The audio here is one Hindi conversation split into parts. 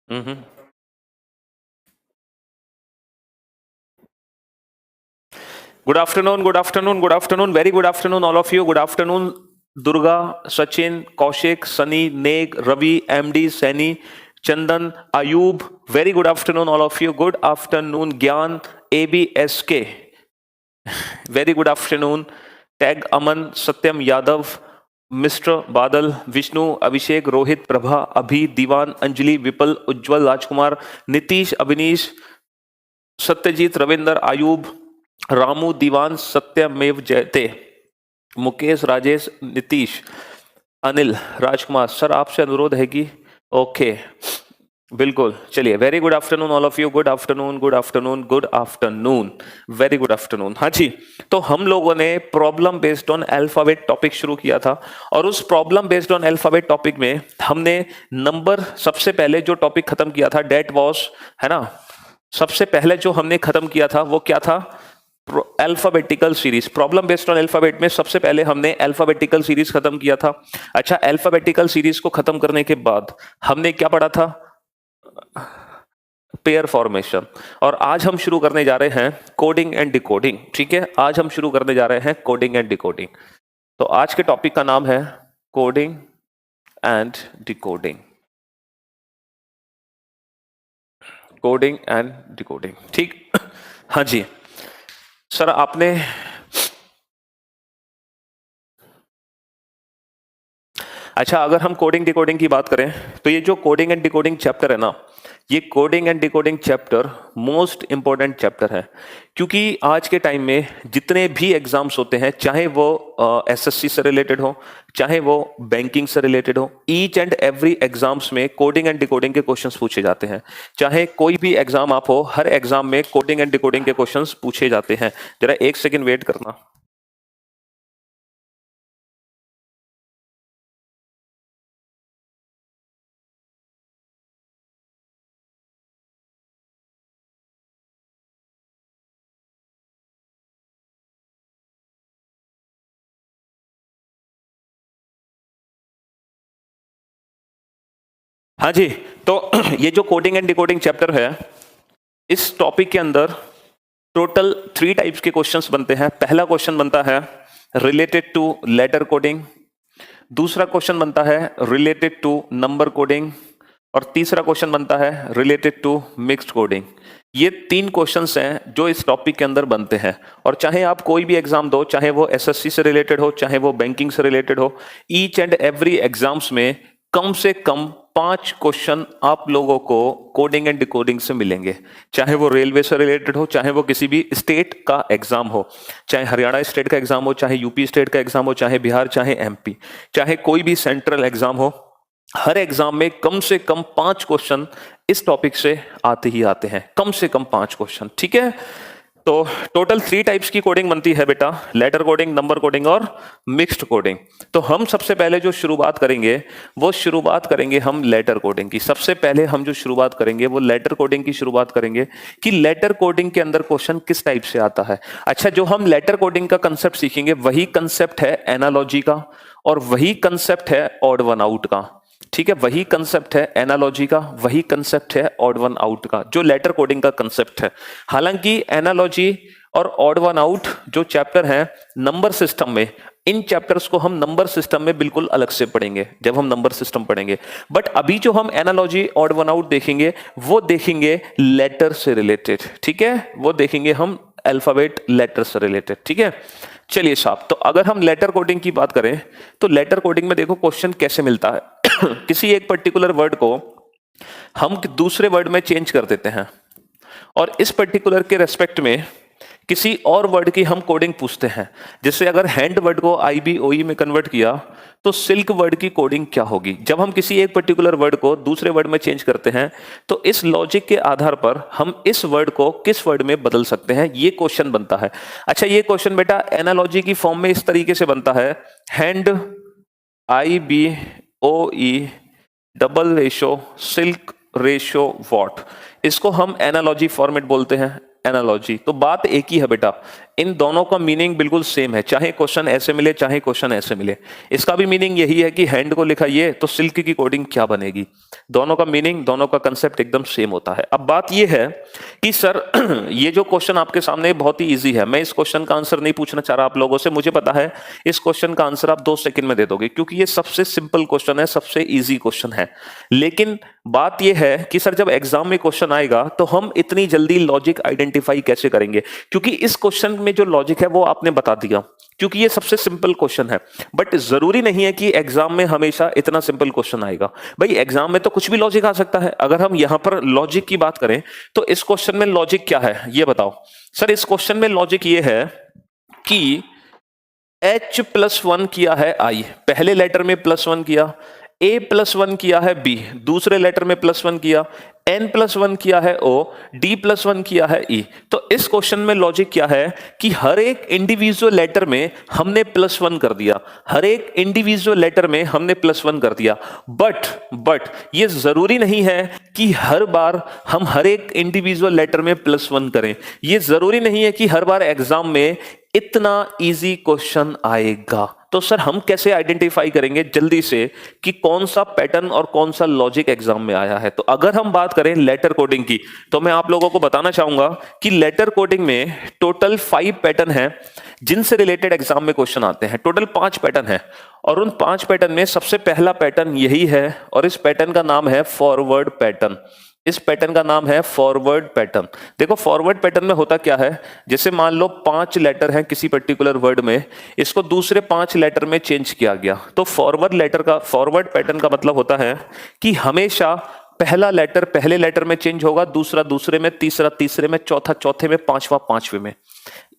Mm-hmm. Good afternoon, good afternoon, good afternoon, very good afternoon, all of you. Good afternoon, Durga, Sachin, Kaushik, Sunny, Neg, Ravi, MD, Sani, Chandan, Ayub. Very good afternoon, all of you. Good afternoon, Gyan, ABSK. Very good afternoon, Tag Aman, Satyam Yadav, Mr. Badal, Vishnu, Abhishek, Rohit, Prabha, Abhi, Diwan, Anjali, Vipal, Ujjwal, Rajkumar, Nitish, Abhinish, Satyajit, Ravinder, Ayub, Ramu, दीवान, सत्यमेव जयते, मुकेश, राजेश, नीतीश, अनिल, राजकुमार। सर आपसे अनुरोध है कि ओके बिल्कुल चलिए। Very good afternoon all of you. Good afternoon, good afternoon, good afternoon, very good afternoon. हाँ जी, तो हम लोगों ने problem based on alphabet topic शुरू किया था और उस problem based on alphabet topic में हमने नंबर सबसे पहले जो टॉपिक खत्म किया था डेट वॉज, है ना, सबसे पहले जो हमने खत्म किया था वो क्या था? Alphabetical series. Problem based on alphabet में सबसे पहले हमने अल्फाबेटिकल सीरीज खत्म किया था। अच्छा, अल्फाबेटिकल सीरीज को खत्म करने के बाद हमने क्या पढ़ा था? Pair formation. और आज हम शुरू करने जा रहे हैं कोडिंग एंड डिकोडिंग। ठीक है, आज हम शुरू करने जा रहे हैं कोडिंग एंड डिकोडिंग। तो आज के टॉपिक का नाम है coding and decoding. Coding and decoding, ठीक। हाँ जी सर, आपने अच्छा, अगर हम कोडिंग डिकोडिंग की बात करें तो ये जो कोडिंग एंड डिकोडिंग चैप्टर है ना, ये coding and decoding chapter most important chapter है। क्योंकि आज के टाइम में जितने भी एग्जाम्स होते हैं, चाहे वो एसएससी से रिलेटेड हो, चाहे वो बैंकिंग से रिलेटेड हो, ईच एंड एवरी एग्जाम्स में कोडिंग एंड डिकोडिंग के क्वेश्चंस पूछे जाते हैं। चाहे कोई भी एग्जाम आप हो, हर एग्जाम में कोडिंग एंड डिकोडिंग के क्वेश्चंस पूछे जाते हैं। जरा एक सेकेंड वेट करना। हाँ जी, तो ये जो कोडिंग एंड डिकोडिंग चैप्टर है, इस टॉपिक के अंदर टोटल 3 टाइप्स के क्वेश्चंस बनते हैं। पहला क्वेश्चन बनता है रिलेटेड टू लेटर कोडिंग, दूसरा क्वेश्चन बनता है रिलेटेड टू नंबर कोडिंग, और तीसरा क्वेश्चन बनता है रिलेटेड टू मिक्स्ड कोडिंग। ये 3 क्वेश्चंस हैं जो इस टॉपिक के अंदर बनते हैं। और चाहे आप कोई भी एग्जाम दो, चाहे वो एसएससी से रिलेटेड हो, चाहे वो बैंकिंग से रिलेटेड हो, ईच एंड एवरी एग्जाम्स में कम से कम 5 क्वेश्चन आप लोगों को कोडिंग एंड डिकोडिंग से मिलेंगे। चाहे वो रेलवे से रिलेटेड हो, चाहे वो किसी भी स्टेट का एग्जाम हो, चाहे हरियाणा स्टेट का एग्जाम हो, चाहे यूपी स्टेट का एग्जाम हो, चाहे बिहार, चाहे एमपी, चाहे कोई भी सेंट्रल एग्जाम हो, हर एग्जाम में कम से कम 5 क्वेश्चन इस टॉपिक से आते ही आते हैं। कम से कम 5 क्वेश्चन, ठीक है। तो टोटल 3 टाइप्स की कोडिंग बनती है बेटा, लेटर कोडिंग, नंबर कोडिंग और मिक्स्ड कोडिंग। तो हम सबसे पहले जो शुरुआत करेंगे वो शुरुआत करेंगे हम लेटर कोडिंग की। सबसे पहले हम जो शुरुआत करेंगे वो लेटर कोडिंग की शुरुआत करेंगे कि लेटर कोडिंग के अंदर क्वेश्चन किस टाइप से आता है। अच्छा, जो हम लेटर कोडिंग का कंसेप्ट सीखेंगे वही कंसेप्ट है एनालॉजी का, और वही कंसेप्ट है ऑड वन आउट का। ठीक है, वही कंसेप्ट है एनालॉजी का, वही कंसेप्ट है ऑड वन आउट का, जो लेटर कोडिंग का कंसेप्ट है। हालांकि एनालॉजी और ऑड वन आउट जो चैप्टर है नंबर सिस्टम में, इन चैप्टर्स को हम नंबर सिस्टम में बिल्कुल अलग से पढ़ेंगे जब हम नंबर सिस्टम पढ़ेंगे। बट अभी जो हम एनालॉजी ऑड वन आउट देखेंगे वो देखेंगे लेटर से रिलेटेड। ठीक है, वो देखेंगे हम अल्फाबेट लेटर से रिलेटेड। ठीक है, चलिए साहब, तो अगर हम लेटर कोडिंग की बात करें तो लेटर कोडिंग में देखो क्वेश्चन कैसे मिलता है। किसी एक पर्टिकुलर वर्ड को हम दूसरे वर्ड में चेंज कर देते हैं, और इस पर्टिकुलर के रेस्पेक्ट में किसी और वर्ड की हम कोडिंग पूछते हैं। जैसे अगर हैंड वर्ड को IBOE में कन्वर्ट किया तो सिल्क वर्ड की कोडिंग क्या होगी। जब हम किसी एक पर्टिकुलर वर्ड को दूसरे वर्ड में चेंज करते हैं तो इस लॉजिक के आधार पर हम इस वर्ड को किस वर्ड में बदल सकते हैं, ये क्वेश्चन बनता है। अच्छा, ये क्वेश्चन बेटा एनालॉजी की फॉर्म में इस तरीके से बनता है, hand IBOE double ratio silk ratio what. इसको हम एनालॉजी फॉर्मेट बोलते हैं। एनालॉजी। तो बात एक ही है बेटा, इन दोनों का मीनिंग बिल्कुल सेम है, चाहे क्वेश्चन ऐसे मिले चाहे क्वेश्चन ऐसे मिले। इसका भी मीनिंग यही है कि हैंड को लिखा ये तो सिल्क की कोडिंग क्या बनेगी। दोनों का मीनिंग, दोनों का कंसेप्ट एकदम सेम होता है। अब बात ये है कि सर ये जो क्वेश्चन आपके सामने बहुत ही इजी है, मैं इस क्वेश्चन का आंसर नहीं पूछना चाह रहा आप लोगों से, मुझे पता है इस क्वेश्चन का आंसर आप 2 सेकंड में दे दोगे, क्योंकि ये सबसे सिंपल क्वेश्चन है, सबसे इजी क्वेश्चन है। लेकिन बात यह है कि सर जब एग्जाम में क्वेश्चन आएगा तो हम इतनी जल्दी लॉजिक आइडेंटिफाई कैसे करेंगे, क्योंकि इस क्वेश्चन में जो लॉजिक है वो आपने बता दिया, क्योंकि ये सबसे सिंपल क्वेश्चन है। बट जरूरी नहीं है कि एग्जाम में हमेशा इतना सिंपल क्वेश्चन आएगा। भाई एग्जाम में तो कुछ भी लॉजिक आ सकता है। अगर हम यहां पर लॉजिक की बात करें तो इस क्वेश्चन में लॉजिक क्या है ये बताओ। सर इस क्वेश्चन में लॉजिक ये है कि H+1 किया है I, पहले लेटर में +1 किया, A+1 किया है B, दूसरे लेटर में +1 किया, N+1 किया है O, D+1 किया है E। तो इस क्वेश्चन में लॉजिक क्या है कि हर एक इंडिविजुअल लेटर में हमने +1 कर दिया, हर एक इंडिविजुअल लेटर में हमने +1 कर दिया। बट ये जरूरी नहीं है कि हर बार हम हर एक इंडिविजुअल लेटर में +1 करें। ये जरूरी नहीं है कि हर बार एग्जाम में इतना इजी क्वेश्चन आएगा। तो सर हम कैसे आइडेंटिफाई करेंगे जल्दी से कि कौन सा पैटर्न और कौन सा लॉजिक एग्जाम में आया है। तो अगर हम बात करें लेटर कोडिंग की, तो मैं आप लोगों को बताना चाहूंगा कि लेटर कोडिंग में टोटल 5 पैटर्न है जिनसे रिलेटेड एग्जाम में क्वेश्चन आते हैं। टोटल 5 पैटर्न है और उन 5 पैटर्न में सबसे पहला पैटर्न यही है और इस पैटर्न का नाम है फॉरवर्ड पैटर्न। इस पैटर्न का नाम है फॉरवर्ड पैटर्न। देखो फॉरवर्ड पैटर्न में होता क्या है, जैसे मान लो 5 लेटर हैं किसी पर्टिकुलर वर्ड में, इसको दूसरे 5 लेटर में चेंज किया गया, तो फॉरवर्ड पैटर्न का मतलब होता है कि हमेशा पहला लेटर पहले लेटर में चेंज होगा, दूसरा दूसरे में, तीसरा तीसरे में, चौथा चौथे में, पांचवा पांचवे में।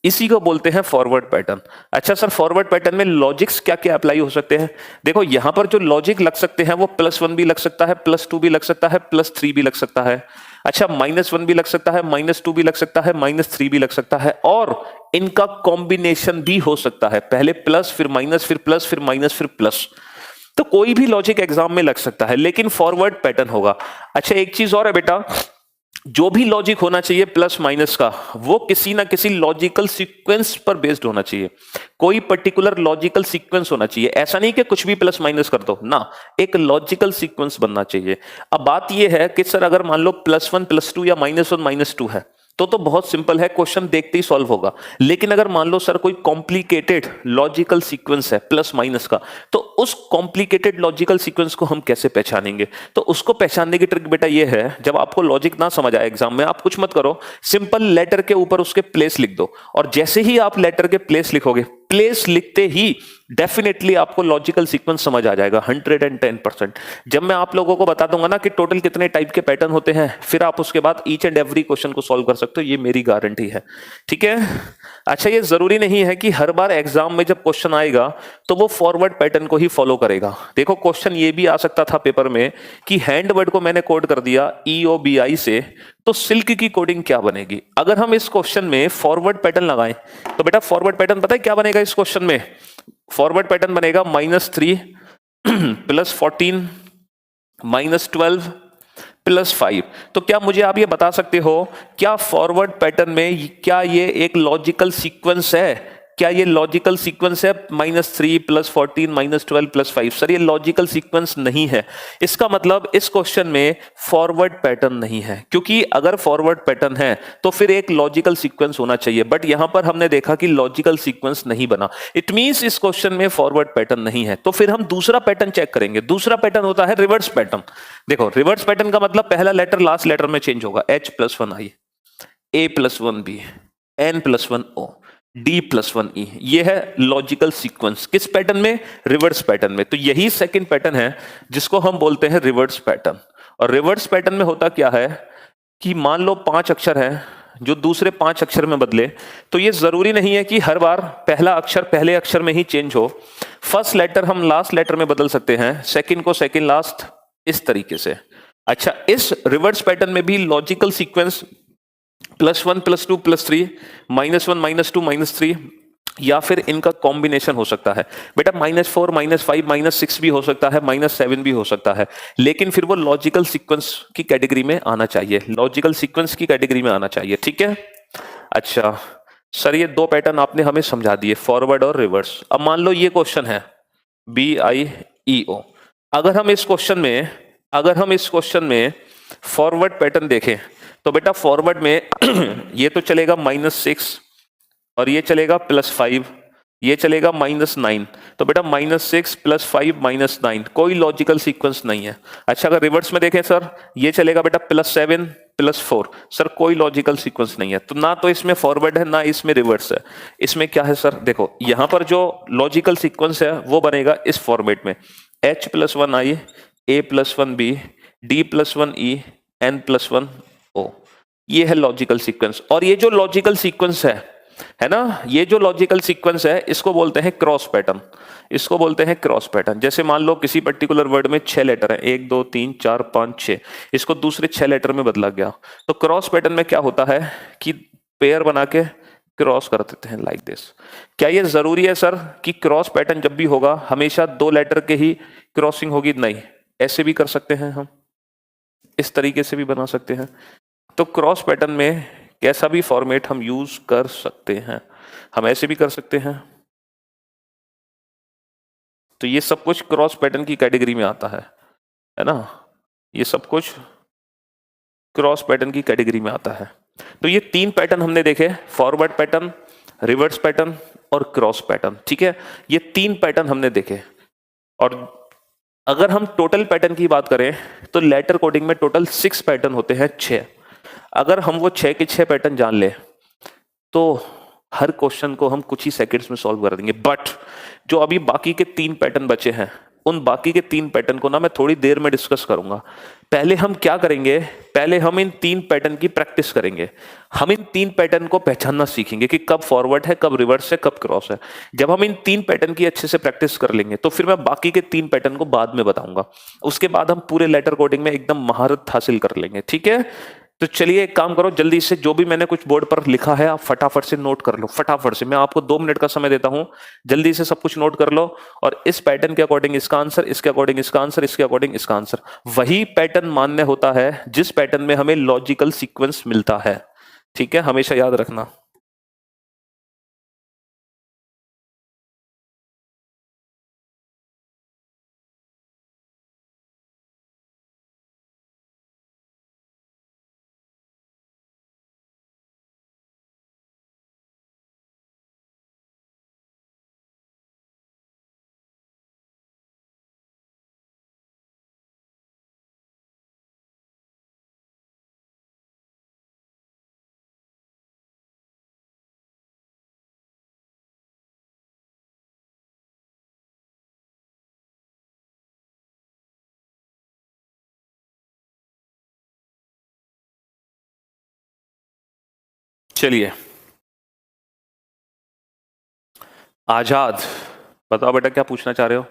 इसी को बोलते हैं फॉरवर्ड पैटर्न। अच्छा सर फॉरवर्ड पैटर्न में लॉजिक्स क्या क्या अप्लाई हो सकते हैं? देखो यहां पर जो लॉजिक लग सकते हैं वो +1 भी लग सकता है, +2 भी लग सकता है, +3 भी लग सकता है। अच्छा -1 भी लग सकता है, -2 भी लग सकता है, -3 भी लग सकता है, और इनका कॉम्बिनेशन भी हो सकता है, पहले प्लस फिर माइनस फिर प्लस फिर माइनस फिर प्लस। तो कोई भी लॉजिक एग्जाम में लग सकता है, लेकिन फॉरवर्ड पैटर्न होगा। अच्छा एक चीज और है बेटा, जो भी लॉजिक होना चाहिए प्लस माइनस का, वो किसी ना किसी लॉजिकल सीक्वेंस पर बेस्ड होना चाहिए। कोई पर्टिकुलर लॉजिकल सीक्वेंस होना चाहिए, ऐसा नहीं कि कुछ भी प्लस माइनस कर दो ना, एक लॉजिकल सीक्वेंस बनना चाहिए। अब बात यह है कि सर अगर मान लो +1 +2 या -1 -2 है तो बहुत सिंपल है, क्वेश्चन देखते ही सॉल्व होगा। लेकिन अगर मान लो सर कोई कॉम्प्लिकेटेड लॉजिकल सीक्वेंस है प्लस माइनस का, तो उस कॉम्प्लिकेटेड लॉजिकल सीक्वेंस को हम कैसे पहचानेंगे? तो उसको पहचानने की ट्रिक बेटा ये है, जब आपको लॉजिक ना समझ आए एग्जाम में, आप कुछ मत करो, सिंपल लेटर के ऊपर उसके प्लेस लिख दो, और जैसे ही आप लेटर के प्लेस लिखोगे, प्लेस लिखते ही डेफिनेटली आपको लॉजिकल सीक्वेंस समझ आ जाएगा 110%। जब मैं आप लोगों को बता दूंगा ना कि टोटल कितने टाइप के पैटर्न होते हैं, फिर आप उसके बाद ईच एंड एवरी क्वेश्चन को सॉल्व कर सकते हो, ये मेरी गारंटी है, ठीक है। अच्छा ये जरूरी नहीं है कि हर बार एग्जाम में जब क्वेश्चन आएगा तो वो फॉरवर्ड पैटर्न को ही फॉलो करेगा। देखो क्वेश्चन ये भी आ सकता था पेपर में कि हैंड वर्ड को मैंने कोड कर दिया EOBI से, तो सिल्क की कोडिंग क्या बनेगी? अगर हम इस क्वेश्चन में फॉरवर्ड पैटर्न लगाएं तो बेटा फॉरवर्ड पैटर्न पता है क्या बनेगा इस क्वेश्चन में? फॉरवर्ड पैटर्न बनेगा -3 +14 -12 +5। तो क्या मुझे आप ये बता सकते हो, क्या फॉरवर्ड पैटर्न में क्या ये एक लॉजिकल सीक्वेंस है? क्या ये लॉजिकल सीक्वेंस है -3 +14 -12 +5? सर ये लॉजिकल सीक्वेंस नहीं है। इसका मतलब इस क्वेश्चन में फॉरवर्ड पैटर्न नहीं है, क्योंकि अगर फॉरवर्ड पैटर्न है तो फिर एक लॉजिकल सीक्वेंस होना चाहिए, बट यहां पर हमने देखा कि लॉजिकल सीक्वेंस नहीं बना। इट मींस इस क्वेश्चन में फॉरवर्ड पैटर्न नहीं है। तो फिर हम दूसरा पैटर्न चेक करेंगे। दूसरा पैटर्न होता है रिवर्स पैटर्न। देखो रिवर्स पैटर्न का मतलब पहला लेटर लास्ट लेटर में चेंज होगा, H+1 I, A+1 B, N+1 O, D+1 E। ये है लॉजिकल सीक्वेंस। किस पैटर्न में? रिवर्स पैटर्न में। तो यही सेकंड पैटर्न है जिसको हम बोलते हैं रिवर्स पैटर्न। और रिवर्स पैटर्न में होता क्या है कि मान लो 5 अक्षर हैं जो दूसरे 5 अक्षर में बदले, तो ये जरूरी नहीं है कि हर बार पहला अक्षर पहले अक्षर में ही चेंज हो। फर्स्ट लेटर हम लास्ट लेटर में बदल सकते हैं, सेकंड को सेकंड लास्ट, इस तरीके से। अच्छा इस रिवर्स पैटर्न में भी लॉजिकल सीक्वेंस +1 +2 +3 -1 -2 -3, या फिर इनका कॉम्बिनेशन हो सकता है। बेटा -4 -5 -6 भी हो सकता है, -7 भी हो सकता है, लेकिन फिर वो लॉजिकल सीक्वेंस की कैटेगरी में आना चाहिए, लॉजिकल सीक्वेंस की कैटेगरी में आना चाहिए, ठीक है। अच्छा सर, ये दो पैटर्न आपने हमें समझा दिए, फॉरवर्ड और रिवर्स। अब मान लो ये क्वेश्चन है BIEO। अगर हम इस क्वेश्चन में फॉरवर्ड पैटर्न देखें तो बेटा फॉरवर्ड में ये तो चलेगा -6 और ये चलेगा +5, ये चलेगा -9। तो बेटा -6 +5 -9 कोई लॉजिकल सीक्वेंस नहीं है। अच्छा अगर रिवर्स में देखें सर, ये चलेगा बेटा +7 +4, सर कोई लॉजिकल सीक्वेंस नहीं है। तो ना तो इसमें फॉरवर्ड है ना इसमें रिवर्स है। इसमें क्या है सर, देखो यहां पर जो लॉजिकल सीक्वेंस है वो बनेगा इस फॉर्मेट में, H+1I A+1B D+1E N+1O। ये है लॉजिकल सीक्वेंस। और ये जो लॉजिकल सीक्वेंस है ना, ये जो लॉजिकल सीक्वेंस है इसको बोलते हैं क्रॉस पैटर्न। इसको बोलते हैं क्रॉस पैटर्न। जैसे मान लो किसी पर्टिकुलर वर्ड में 6 लेटर है, 1 2 3 4 5 6, इसको दूसरे 6 लेटर में बदला गया। तो क्रॉस पैटर्न में क्या होता है कि पेयर बना के क्रॉस कर देते हैं लाइक दिस। क्या ये जरूरी है सर कि क्रॉस पैटर्न जब भी होगा हमेशा 2 लेटर के ही क्रॉसिंग होगी? नहीं, ऐसे भी कर सकते हैं हम, इस तरीके से भी बना सकते हैं। तो क्रॉस पैटर्न में कैसा भी फॉर्मेट हम यूज कर सकते हैं। हम ऐसे भी कर सकते हैं। तो ये सब कुछ क्रॉस पैटर्न की कैटेगरी में आता है ना, ये सब कुछ क्रॉस पैटर्न की कैटेगरी में आता है। तो ये 3 पैटर्न हमने देखे, फॉरवर्ड पैटर्न, रिवर्स पैटर्न और क्रॉस पैटर्न। ठीक है, ये 3 पैटर्न हमने देखे। और अगर हम टोटल पैटर्न की बात करें तो लेटर कोडिंग में टोटल 6 पैटर्न होते हैं, 6। अगर हम वो 6 के 6 पैटर्न जान ले तो हर क्वेश्चन को हम कुछ ही सेकंड्स में सॉल्व कर देंगे। बट जो अभी बाकी के 3 पैटर्न बचे हैं, उन बाकी के 3 पैटर्न को ना मैं थोड़ी देर में डिस्कस करूंगा। पहले हम क्या करेंगे, पहले हम इन 3 पैटर्न की प्रैक्टिस करेंगे। हम इन 3 पैटर्न को पहचानना सीखेंगे कि कब फॉरवर्ड है, कब रिवर्स है, कब क्रॉस है। जब हम इन 3 पैटर्न की अच्छे से प्रैक्टिस कर लेंगे तो फिर मैं बाकी के 3 पैटर्न को बाद में बताऊंगा। उसके बाद हम पूरे लेटर कोडिंग में एकदम महारत हासिल कर लेंगे। ठीक है, तो चलिए एक काम करो, जल्दी से जो भी मैंने कुछ बोर्ड पर लिखा है आप फटाफट से नोट कर लो। फटाफट से, मैं आपको 2 मिनट का समय देता हूं, जल्दी से सब कुछ नोट कर लो। और इस पैटर्न के अकॉर्डिंग इसका आंसर, इसके अकॉर्डिंग इसका आंसर, इसके अकॉर्डिंग इसका आंसर। वही पैटर्न मान्य होता है जिस पैटर्न में हमें लॉजिकल सीक्वेंस मिलता है। ठीक है, हमेशा याद रखना। चलिए, आजाद बताओ बेटा क्या पूछना चाह रहे हो।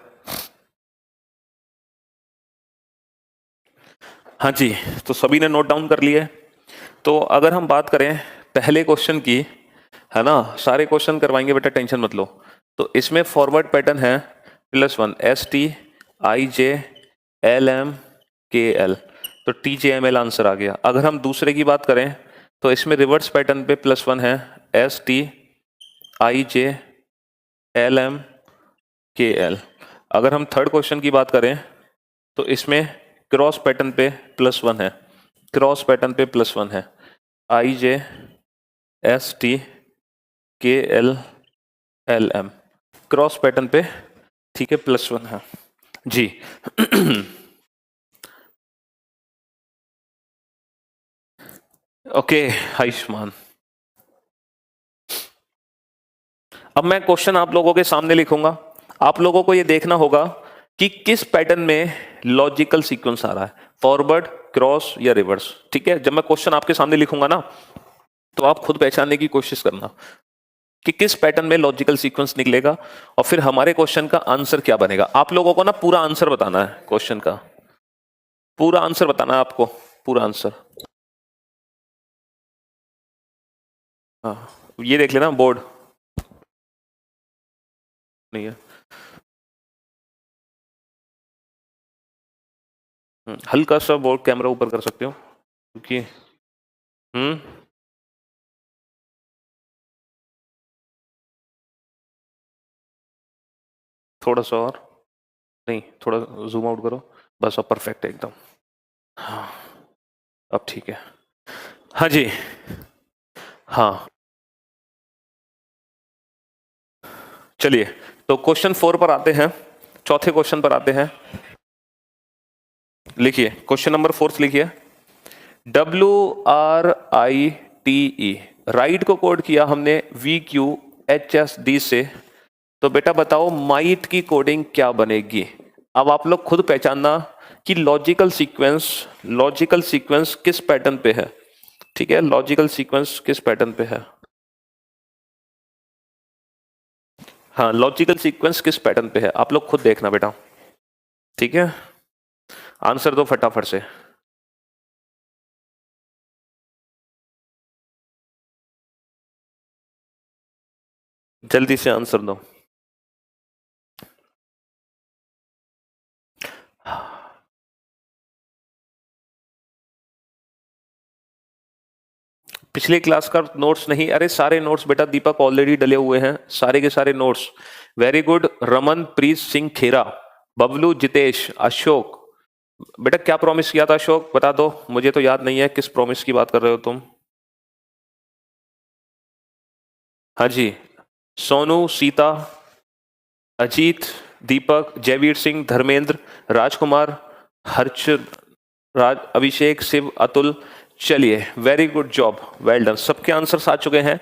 हाँ जी, तो सभी ने नोट डाउन कर लिया है। तो अगर हम बात करें पहले क्वेश्चन की, है ना, सारे क्वेश्चन करवाएंगे बेटा, टेंशन मत लो। तो इसमें फॉरवर्ड पैटर्न है +1 STIJLMKL, तो TJML आंसर आ गया। अगर हम दूसरे की बात करें तो इसमें रिवर्स पैटर्न पे +1 है STIJLMKL। अगर हम थर्ड क्वेश्चन की बात करें तो इसमें क्रॉस पैटर्न पे +1 है, क्रॉस पैटर्न पे +1 है IJSTKLLM, क्रॉस पैटर्न पे, ठीक है, +1 है जी। ओके आयुष्मान, अब मैं क्वेश्चन आप लोगों के सामने लिखूंगा। आप लोगों को ये देखना होगा कि किस पैटर्न में लॉजिकल सीक्वेंस आ रहा है, फॉरवर्ड, क्रॉस या रिवर्स। ठीक है, जब मैं क्वेश्चन आपके सामने लिखूंगा ना तो आप खुद पहचानने की कोशिश करना कि किस पैटर्न में लॉजिकल सीक्वेंस निकलेगा और फिर हमारे क्वेश्चन का आंसर क्या बनेगा। आप लोगों को ना पूरा आंसर बताना है, क्वेश्चन का पूरा आंसर बताना है आपको, पूरा आंसर। हाँ, ये देख लेना बोर्ड नहीं है। हल्का सा बोर्ड कैमरा ऊपर कर सकते हो क्योंकि थोड़ा सा और, नहीं थोड़ा जूम आउट करो, बस अब परफेक्ट है एकदम। हाँ अब ठीक है। हाँ जी, हाँ चलिए, तो क्वेश्चन 4 पर आते हैं, चौथे क्वेश्चन पर आते हैं। लिखिए क्वेश्चन नंबर 4 लिखिए, WRITE, राइट को कोड किया हमने VQHSD से, तो बेटा बताओ माइट की कोडिंग क्या बनेगी। अब आप लोग खुद पहचानना कि लॉजिकल सीक्वेंस किस पैटर्न पे है। ठीक है, लॉजिकल सीक्वेंस किस पैटर्न पे है। हाँ लॉजिकल सीक्वेंस किस पैटर्न पे है, आप लोग खुद देखना बेटा। ठीक है, आंसर दो फटाफट से। जल्दी से आंसर दो। पिछले क्लास का नोट्स नहीं, अरे सारे नोट्स बेटा दीपक ऑलरेडी डले हुए हैं, सारे के सारे notes. Very good, Raman Preet Singh खेरा, बबलू, जितेश, अशोक। बेटा क्या प्रॉमिस किया था अशोक, बता दो, मुझे तो याद नहीं है किस प्रॉमिस की बात कर रहे हो तुम। हाँ जी, सोनू, सीता, अजीत, दीपक, जयवीर सिंह, धर्मेंद्र, राजकुमार, हर्ष राज, अभिषेक, शिव, अतुल। चलिए very good job, well done, सबके आंसर्स आ चुके हैं।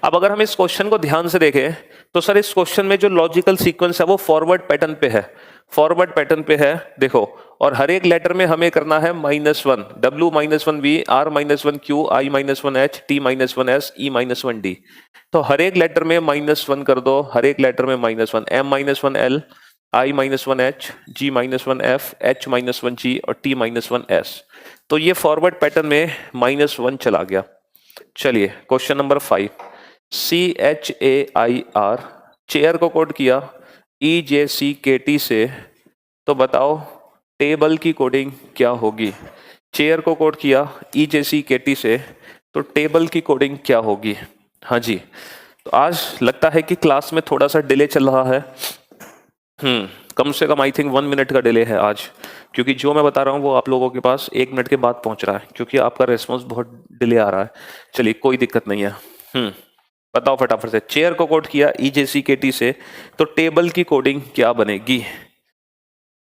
अब अगर हम इस क्वेश्चन को ध्यान से देखें तो सर इस क्वेश्चन में जो लॉजिकल सीक्वेंस है वो फॉरवर्ड पैटर्न पे है, फॉरवर्ड पैटर्न पे है देखो। और हर एक लेटर में हमें करना है -1, W-1V, R-1Q, I-1H, T-1S, E-1D। तो हर एक लेटर में -1 कर दो, हर एक लेटर में -1, M-1L, I-1H, G-1F, H-1G और T-1S। तो ये फॉरवर्ड पैटर्न में -1 चला गया। चलिए क्वेश्चन नंबर 5, CHAIR, चेयर को कोड किया EJCKT से, तो बताओ टेबल की कोडिंग क्या होगी। चेयर को कोड किया EJCKT से, तो टेबल की कोडिंग क्या होगी। हाँ जी, तो आज लगता है कि क्लास में थोड़ा सा डिले चल रहा है। कम से कम आई थिंक 1 मिनट का डिले है आज, क्योंकि जो मैं बता रहा हूँ वो आप लोगों के पास 1 मिनट के बाद पहुंच रहा है, क्योंकि आपका रिस्पॉन्स बहुत डिले आ रहा है। चलिए कोई दिक्कत नहीं है। बताओ फटाफट से, चेयर को कोड किया EJCKT से, तो टेबल की कोडिंग क्या बनेगी।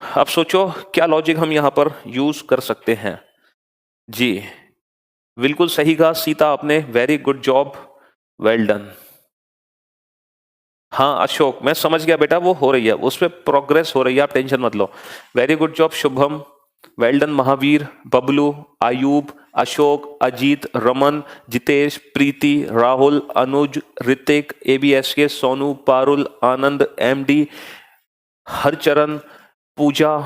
अब सोचो क्या लॉजिक हम यहाँ पर यूज कर सकते हैं। जी बिल्कुल सही कहा सीता आपने, very good job, well done. हाँ अशोक मैं समझ गया बेटा, वो हो रही है, उस पर प्रोग्रेस हो रही है, आप टेंशन मत लो। Very good job Shubham, well done Mahavir, Bablu, Ayub, Ashok, Ajit, Raman, Jitesh, Preeti, Rahul, Anuj, Hrithik, ABSK, Sonu, Parul, Anand, MD, Harcharan, Pooja,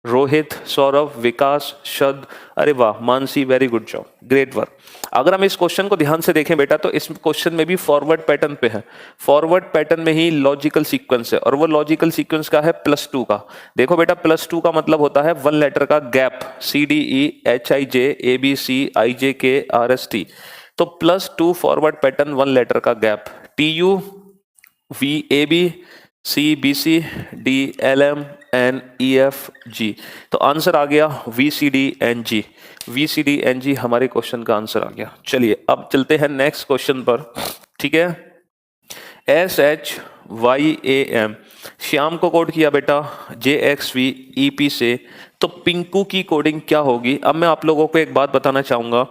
Rohit, Saurabh, Vikas, शद, अरे वाह Mansi, very good job, great work. अगर हम इस क्वेश्चन को ध्यान से देखें बेटा, तो इस क्वेश्चन में भी फॉरवर्ड पैटर्न पे है, फॉरवर्ड पैटर्न में ही लॉजिकल सीक्वेंस है, और वो लॉजिकल सीक्वेंस का है +2 का। देखो बेटा +2 का मतलब होता है 1 लेटर का gap, CDE, HIJ, ABC, IJK, RST। तो +2 फॉरवर्ड पैटर्न 1 लेटर का gap, TU, VAB, CBC, DLM, NEFG। तो आंसर आ गया VCDNG, VCDNG हमारे क्वेश्चन का आंसर आ गया। चलिए अब चलते हैं नेक्स्ट क्वेश्चन पर। ठीक है, SHYAM, श्याम को कोड किया बेटा JXVEP से, तो पिंकू की कोडिंग क्या होगी। अब मैं आप लोगों को एक बात बताना चाहूंगा,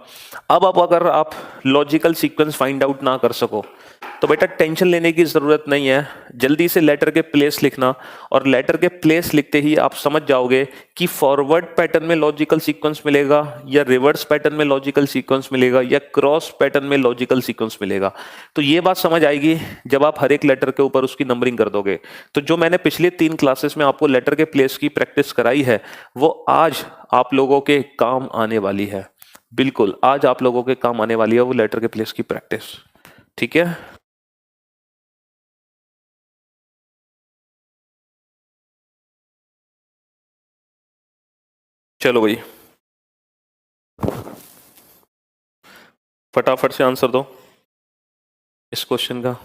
अब अगर आप लॉजिकल सीक्वेंस फाइंड आउट ना कर सको तो बेटा टेंशन लेने की जरूरत नहीं है, जल्दी से लेटर के प्लेस लिखना, और लेटर के प्लेस लिखते ही आप समझ जाओगे कि फॉरवर्ड पैटर्न में लॉजिकल सीक्वेंस मिलेगा या रिवर्स पैटर्न में लॉजिकल सीक्वेंस मिलेगा या क्रॉस पैटर्न में लॉजिकल सीक्वेंस मिलेगा। तो ये बात समझ आएगी जब आप हर एक लेटर के ऊपर उसकी नंबरिंग कर दोगे। तो जो मैंने पिछले 3 क्लासेस में आपको लेटर के प्लेस की प्रैक्टिस कराई है वो आज आप लोगों के काम आने वाली है, बिल्कुल आज आप लोगों के काम आने वाली है वो लेटर के प्लेस की प्रैक्टिस। ठीक है, चलो भाई फटाफट से आंसर दो इस क्वेश्चन का।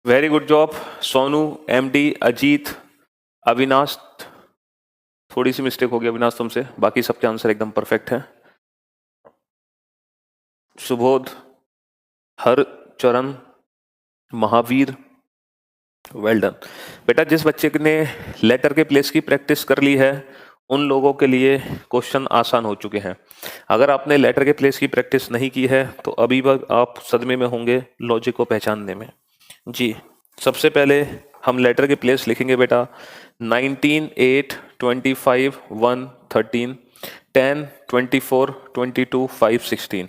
Very good job Sonu, MD, Ajit, Avinash, थोड़ी सी मिस्टेक हो गई अविनाश तुमसे, बाकी सबके आंसर एकदम परफेक्ट है। सुबोध, हर चरण, महावीर, वेल डन। बेटा जिस बच्चे ने लेटर के प्लेस की प्रैक्टिस कर ली है उन लोगों के लिए क्वेश्चन आसान हो चुके हैं। अगर आपने लेटर के प्लेस की प्रैक्टिस नहीं की है तो अभी वक्त आप सदमे में होंगे लॉजिक को पहचानने में। जी सबसे पहले हम लेटर के प्लेस लिखेंगे बेटा 19, 8, 25, 1, 13, 10, 24, 22, 5, 16।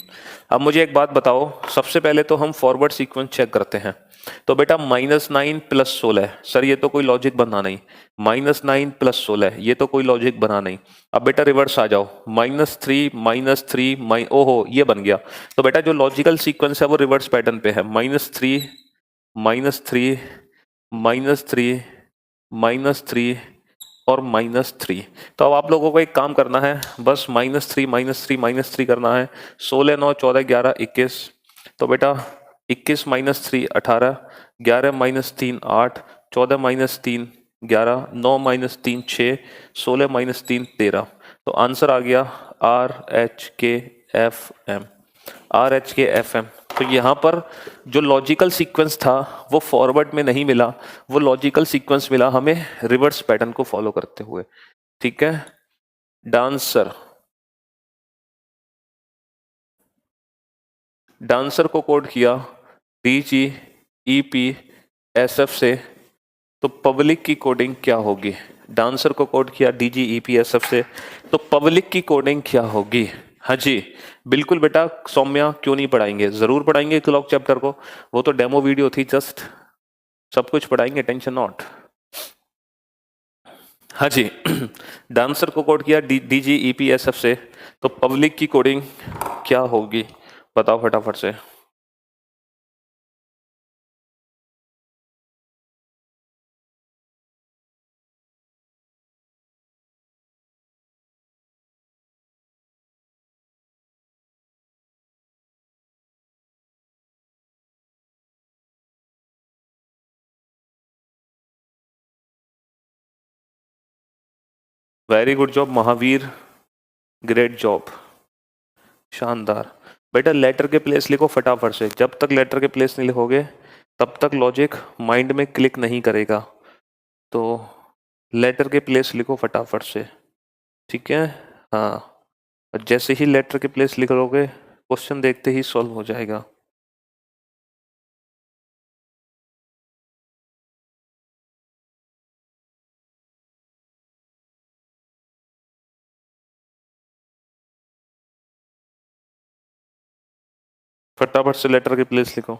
अब मुझे एक बात बताओ, सबसे पहले तो हम फॉरवर्ड सीक्वेंस चेक करते हैं। तो बेटा -9 + 16, सर ये तो कोई लॉजिक बना नहीं। -9 + 16 ये तो कोई लॉजिक बना नहीं। अब बेटा रिवर्स आ जाओ, -3, ओहो ये बन गया। तो बेटा जो लॉजिकल सीक्वेंस है वो रिवर्स पैटर्न पे है, -3, -3, -3, -3 और -3। तो अब आप लोगों को एक काम करना है, बस -3, -3, -3 करना है। 16, 9, 14, 11, 21। तो बेटा 21 - 3 18, 11 - 3 8, 14 - 3 11, 9 - 3 6, 16 - 3 13। तो आंसर आ गया RHKFM, RHKFM। तो यहाँ पर जो लॉजिकल सीक्वेंस था वो फॉरवर्ड में नहीं मिला, वो लॉजिकल सीक्वेंस मिला हमें रिवर्स पैटर्न को फॉलो करते हुए। ठीक है, डांसर, डांसर को कोड किया DGEPSF से, तो पब्लिक की कोडिंग क्या होगी? डांसर को कोड किया DGEPSF से, तो पब्लिक की कोडिंग क्या होगी? हाँ जी बिल्कुल बेटा, सौम्या क्यों नहीं पढ़ाएंगे, जरूर पढ़ाएंगे क्लॉक चैप्टर को, वो तो डेमो वीडियो थी जस्ट, सब कुछ पढ़ाएंगे, टेंशन नॉट। हाँ जी डांसर को कोड किया DGEPSF से, तो पब्लिक की कोडिंग क्या होगी बताओ फटाफट से। Very good job Mahavir, great job, शानदार। बेटा लेटर के प्लेस लिखो फटाफट से, जब तक लेटर के प्लेस नहीं लिखोगे तब तक लॉजिक माइंड में क्लिक नहीं करेगा। तो लेटर के प्लेस लिखो फटाफट से, ठीक है। हाँ, और जैसे ही लेटर के प्लेस लिख लोगे क्वेश्चन देखते ही सॉल्व हो जाएगा। फटाफट से लेटर के प्लेस लिखो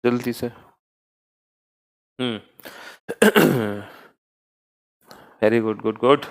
जल्दी से। Very good, good good.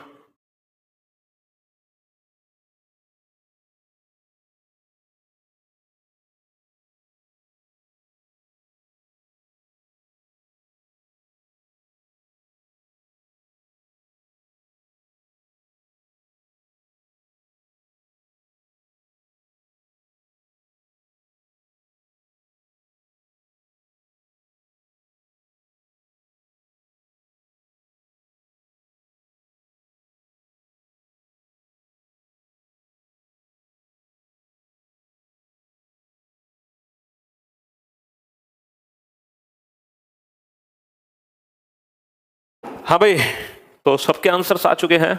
हाँ भाई, तो सबके आंसर्स आ चुके हैं।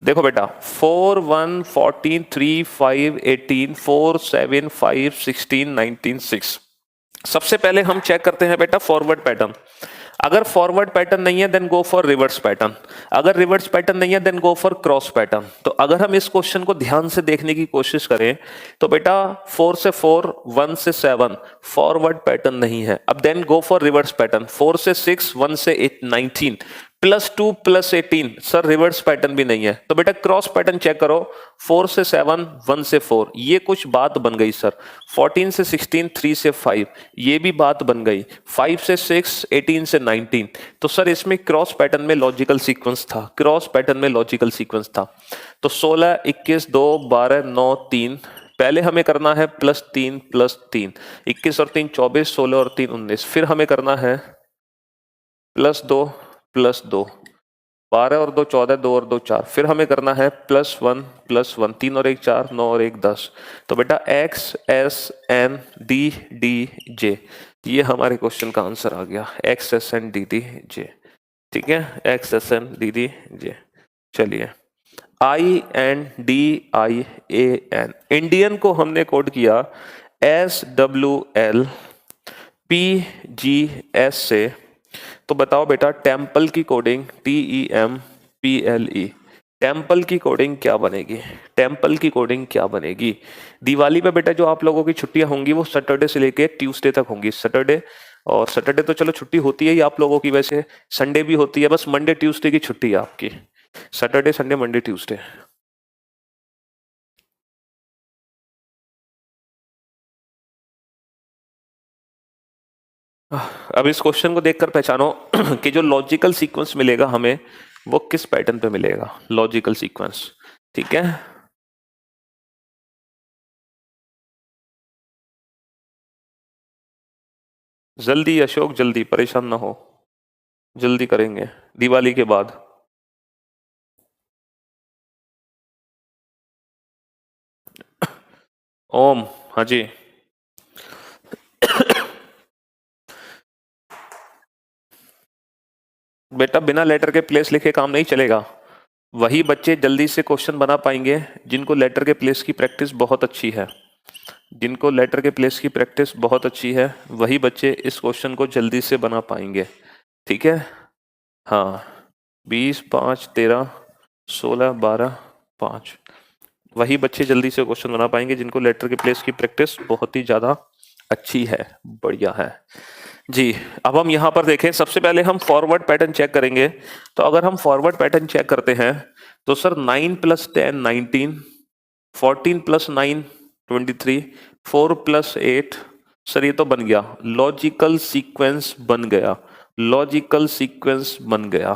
देखो बेटा 4, 1, 14, 3, 5, 18, 4, 7, 5, 16, 19, 6। सबसे पहले हम चेक करते हैं बेटा फॉरवर्ड पैटर्न। अगर फॉरवर्ड पैटर्न नहीं है then go for reverse pattern, अगर रिवर्स पैटर्न नहीं है then go for cross pattern. तो अगर हम इस क्वेश्चन को ध्यान से देखने की कोशिश करें तो बेटा 4 से 4, 1 से 7 फॉरवर्ड पैटर्न नहीं है। अब then go for reverse pattern, 4 से 6, 1 से 8, 19, +2 +18 सर रिवर्स पैटर्न भी नहीं है। तो बेटा क्रॉस पैटर्न चेक करो, 4 से 7, 1 से 4, ये कुछ बात बन गई सर। 14 से 16, 3 से 5, ये भी बात बन गई। 5 से 6, 18 से 19, तो सर इसमें क्रॉस पैटर्न में लॉजिकल सीक्वेंस था, क्रॉस पैटर्न में लॉजिकल सीक्वेंस था। तो 16, 21, 2, 12, 9, 3, पहले हमें करना है +3 +3, 21 और 3 24, 16 और 3 19। फिर हमें करना है +2 +2, 12 और 2 14, 2 और 2 4। फिर हमें करना है +1 +1, 3 और 1 4, 9 और 1 10। तो बेटा X S N D D J, ये हमारे क्वेश्चन का आंसर आ गया, X S N D D J। ठीक है, X S N D D J। चलिए, INDIAN, इंडियन को हमने कोड किया SWL PGS से। तो बताओ बेटा टेम्पल की कोडिंग TEMPLE, टेम्पल की कोडिंग क्या बनेगी? टेम्पल की कोडिंग क्या बनेगी? दिवाली पे बेटा जो आप लोगों की छुट्टियां होंगी वो सैटरडे से लेके ट्यूसडे तक होंगी। सैटरडे और सैटरडे तो चलो छुट्टी होती है ही आप लोगों की, वैसे संडे भी होती है, बस मंडे ट्यूसडे की छुट्टी है आपकी। Saturday Sunday Monday Tuesday. अब इस क्वेश्चन को देखकर पहचानो कि जो लॉजिकल सीक्वेंस मिलेगा हमें वो किस पैटर्न पे मिलेगा, लॉजिकल सीक्वेंस। ठीक है, जल्दी अशोक जल्दी, परेशान ना हो, जल्दी करेंगे दिवाली के बाद। ओम, हाँ जी। बेटा बिना लेटर के प्लेस लिखे काम नहीं चलेगा। वही बच्चे जल्दी से क्वेश्चन बना पाएंगे जिनको लेटर के प्लेस की प्रैक्टिस बहुत अच्छी है। जिनको लेटर के प्लेस की प्रैक्टिस बहुत अच्छी है वही बच्चे इस क्वेश्चन को जल्दी से बना पाएंगे। ठीक है, हाँ, 20 5 13 16 12 5, वही बच्चे जल्दी से क्वेश्चन बना पाएंगे जिनको लेटर के प्लेस की प्रैक्टिस बहुत ही ज्यादा अच्छी है, बढ़िया है जी। अब हम यहाँ पर देखें, सबसे पहले हम फॉरवर्ड पैटर्न चेक करेंगे। तो अगर हम फॉरवर्ड पैटर्न चेक करते हैं तो सर 9 + 10 19, 14 + 9 23, 4 + 8, सर ये तो बन गया, लॉजिकल सीक्वेंस बन गया, लॉजिकल सीक्वेंस बन गया।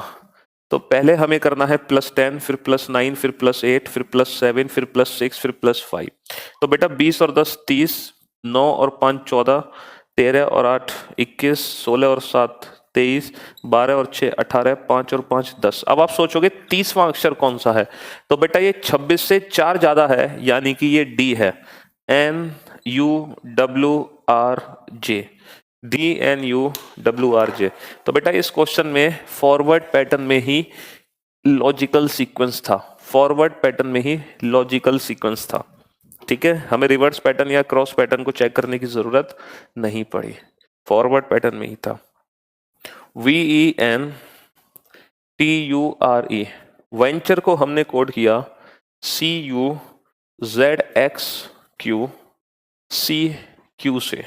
तो पहले हमें करना है +10, फिर +9, फिर +8, फिर +7, फिर +6, फिर +5। तो बेटा 20 और 10 30, 9 और 5 14, 13 और 8 21, 16 और 7 23, 12 और 6 18, 5 और 5 10। अब आप सोचोगे 30वां अक्षर कौन सा है? तो बेटा ये 26 से 4 ज्यादा है, यानी कि ये डी है, NUWRJ, DNUWRJ। तो बेटा इस क्वेश्चन में फॉरवर्ड पैटर्न में ही लॉजिकल सीक्वेंस था, फॉरवर्ड पैटर्न में ही लॉजिकल सीक्वेंस था। ठीक है, हमें रिवर्स पैटर्न या क्रॉस पैटर्न को चेक करने की जरूरत नहीं पड़ी, फॉरवर्ड पैटर्न में ही था। VENTURE, वेंचर को हमने कोड किया CUZXQCQ से।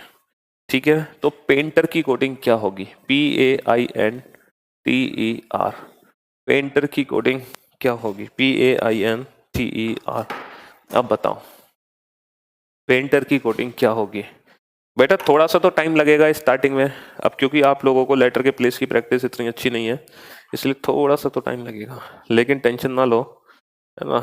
ठीक है, तो पेंटर की कोडिंग क्या होगी? PAINTER, पेंटर की कोडिंग क्या होगी? PAINTER। अब बताओ पेंटर की कोडिंग क्या होगी? बेटा थोड़ा सा तो टाइम लगेगा स्टार्टिंग में, अब क्योंकि आप लोगों को लेटर के प्लेस की प्रैक्टिस इतनी अच्छी नहीं है, इसलिए थोड़ा सा तो टाइम लगेगा, लेकिन टेंशन ना लो, है ना।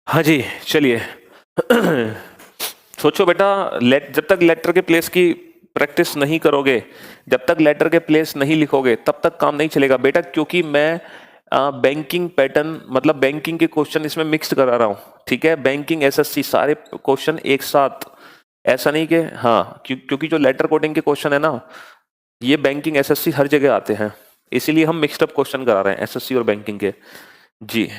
हाँ जी, चलिए सोचो बेटा, जब तक लेटर के प्लेस की प्रैक्टिस नहीं करोगे, जब तक लेटर के प्लेस नहीं लिखोगे, तब तक काम नहीं चलेगा बेटा। क्योंकि मैं बैंकिंग पैटर्न मतलब बैंकिंग के क्वेश्चन इसमें मिक्स करा रहा हूँ। ठीक है, बैंकिंग SSC सारे क्वेश्चन एक साथ, ऐसा नहीं कि हाँ, क्योंकि जो लेटर कोडिंग के क्वेश्चन है ना, ये बैंकिंग SSC हर जगह आते हैं, इसीलिए हम मिक्सड अप क्वेश्चन करा रहे हैं SSC और बैंकिंग के जी।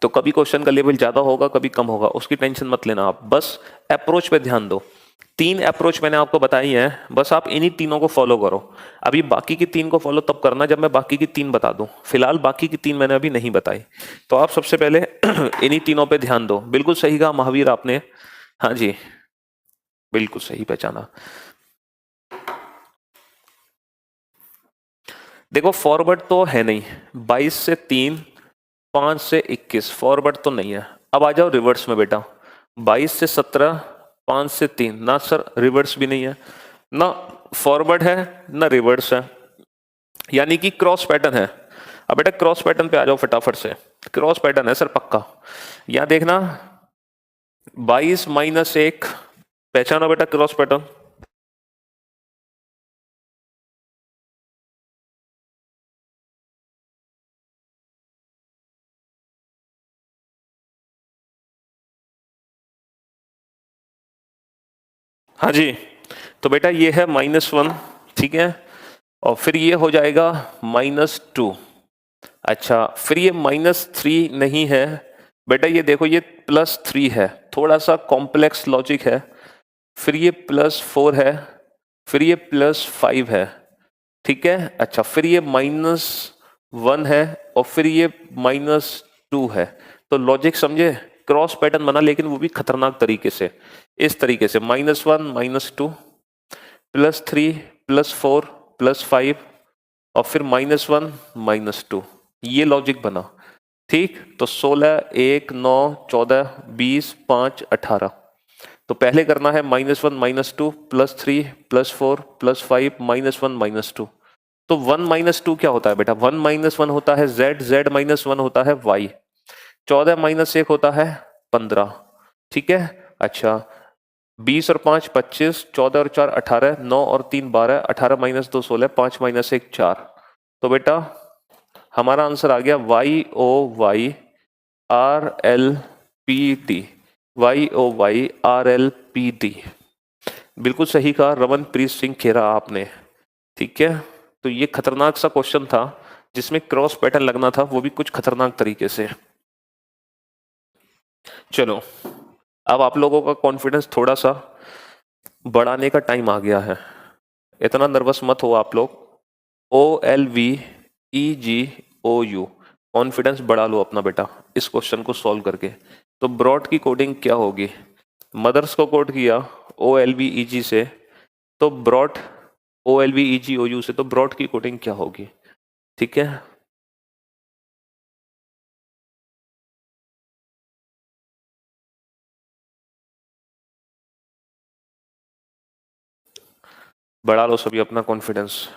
तो कभी क्वेश्चन का लेवल ज्यादा होगा, कभी कम होगा, उसकी टेंशन मत लेना आप, बस अप्रोच पे ध्यान दो। 3 अप्रोच मैंने आपको बताई है, बस आप इन्हीं तीनों को फॉलो करो। अभी बाकी की 3 को फॉलो तब करना जब मैं बाकी की 3 बता दूं, फिलहाल बाकी की 3 मैंने अभी नहीं बताई। तो आप सबसे पहले इन्हीं तीनों पे ध्यान दो। बिल्कुल सही कहा महावीर आपने, हाँ जी बिल्कुल सही पहचाना। देखो फॉरवर्ड तो है नहीं, 22 से 3, 5 से 21 फॉरवर्ड तो नहीं है। अब आ जाओ रिवर्स में बेटा, 22 से 17, 5 से 3, ना सर रिवर्स भी नहीं है, ना फॉरवर्ड है ना रिवर्स है, यानी कि क्रॉस पैटर्न है। अब बेटा क्रॉस पैटर्न पे आ जाओ फटाफट से, क्रॉस पैटर्न है सर पक्का। यहां देखना 22 माइनस 1, पहचानो बेटा क्रॉस पैटर्न। हाँ जी, तो बेटा ये है -1, ठीक है, और फिर ये हो जाएगा -2। अच्छा फिर ये -3 नहीं है बेटा, ये देखो ये +3 है, थोड़ा सा कॉम्प्लेक्स लॉजिक है। फिर ये +4 है, फिर ये +5 है, ठीक है। अच्छा फिर ये -1 है और फिर ये -2 है। तो लॉजिक समझे, क्रॉस पैटर्न बना लेकिन वो भी खतरनाक तरीके से, इस तरीके से -1 -2 +3 +4 +5 और फिर -1 -2, ये लॉजिक बना, ठीक। तो 16 1 9 14 20 5 18। तो पहले करना है -1 -2 +3 +4 +5 -1 -2। तो 1 -2 क्या होता है बेटा, 1 -1 होता है z, z -1 होता है y, 14 -1 होता है 15, ठीक है। अच्छा 20 और 5 25, 14 और 4 18, 9 और 3 12, 18 -2 16, 5 -1 4। तो बेटा हमारा आंसर आ गया YOYRLPT, YOYRLPT। बिल्कुल सही कहा रमनप्रीत सिंह खेरा आपने, ठीक है। तो ये खतरनाक सा क्वेश्चन था जिसमें क्रॉस पैटर्न लगना था, वो भी कुछ खतरनाक तरीके से। चलो अब आप लोगों का कॉन्फिडेंस थोड़ा सा बढ़ाने का टाइम आ गया है, इतना नर्वस मत हो आप लोग। OLVEGOU, कॉन्फिडेंस बढ़ा लो अपना बेटा इस क्वेश्चन को सॉल्व करके। तो ब्रॉड की कोडिंग क्या होगी, मदर्स को कोड किया OLVEG से, तो ब्रॉड OLVEGOU से, तो ब्रॉड की कोडिंग क्या होगी, ठीक है। बढ़ा लो सभी अपना कॉन्फिडेंस।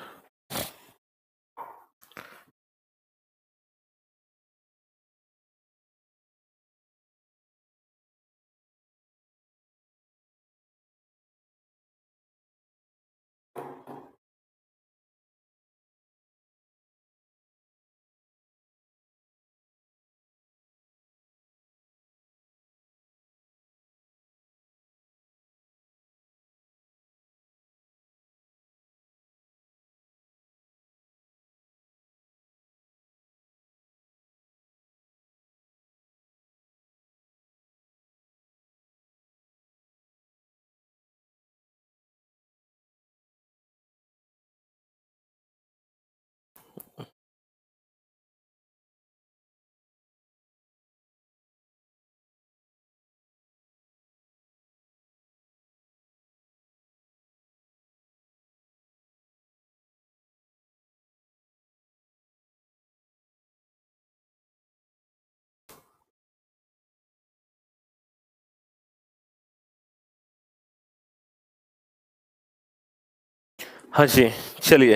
हाँ जी चलिए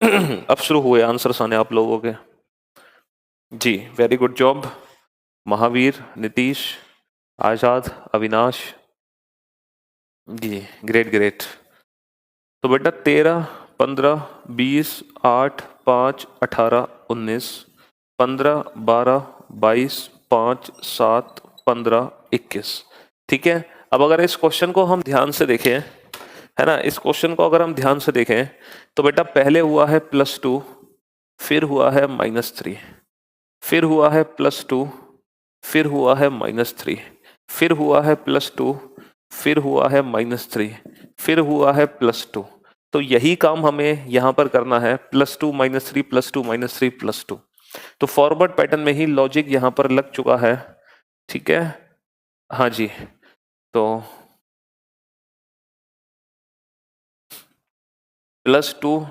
अब शुरू हुए आंसर्स आने आप लोगों के जी। Very good job Mahavir, Nitish, Azad, Avinash ji, great great. तो बेटा 13 15 20 8 5 18 19 15 12 22 5 7 15 21, ठीक है। अब अगर इस क्वेश्चन को हम ध्यान से देखें, है ना, इस क्वेश्चन को अगर हम ध्यान से देखें तो बेटा पहले हुआ है +2, फिर हुआ है -3, फिर हुआ है +2, फिर हुआ है -3, फिर हुआ है +2, फिर हुआ है -3, फिर हुआ है +2। तो यही काम हमें यहां पर करना है, +2 -3 +2 -3 +2। तो फॉरवर्ड पैटर्न में ही लॉजिक यहां पर लग चुका है, ठीक है। हाँ जी, तो +2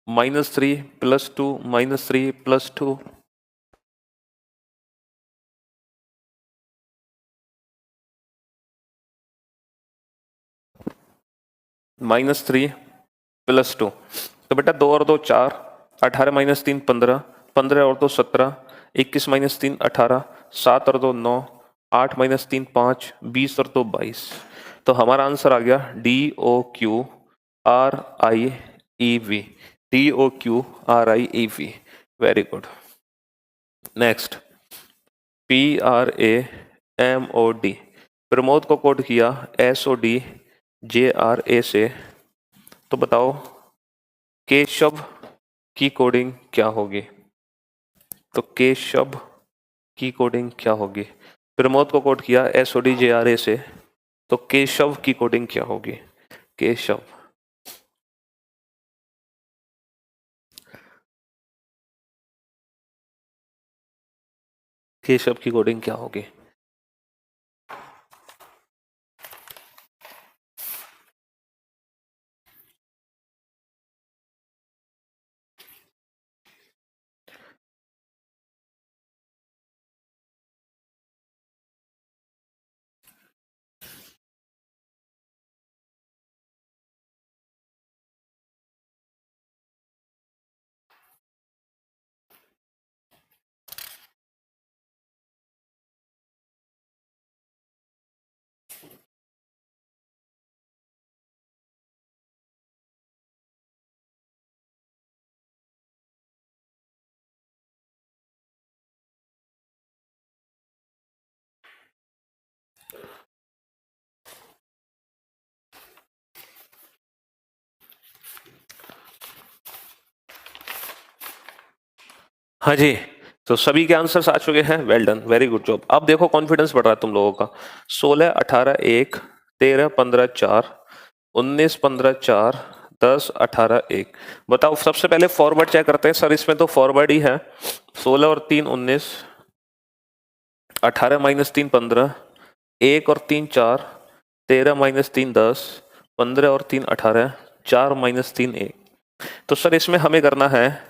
-3 +2 -3 +2, -3 +2। तो बेटा 2 और 2 4, 18 -3 15, 15 और 2 17, 21 -3 18, 7 और 2 9, 8 -3 5, 20 और 2 22। तो हमारा आंसर आ गया DOQRIEV, DOQRIEV। Very good. Next PRAMOD, Pramod को कोड किया SODJRA से। तो बताओ केशव की कोडिंग क्या होगी? तो केशव की कोडिंग क्या होगी? प्रमोद को कोड किया SODJRA से, तो केशव की कोडिंग क्या होगी? केशव, केशव की कोडिंग क्या होगी? हाँ जी, तो सभी के आंसर्स आ चुके हैं। Well done, very good job. अब देखो कॉन्फिडेंस बढ़ रहा है तुम लोगों का। 16 18 1, 13 15 4, 19 15 4, 10 18 1। बताओ सबसे पहले फॉरवर्ड चेक करते हैं सर, इसमें तो फॉरवर्ड ही है। 16 और 3 19, 18 -3 15, 1 और 3 4, 13 -3 10, 15 और 3 18, 4 -3 1। तो सर इसमें हमें करना है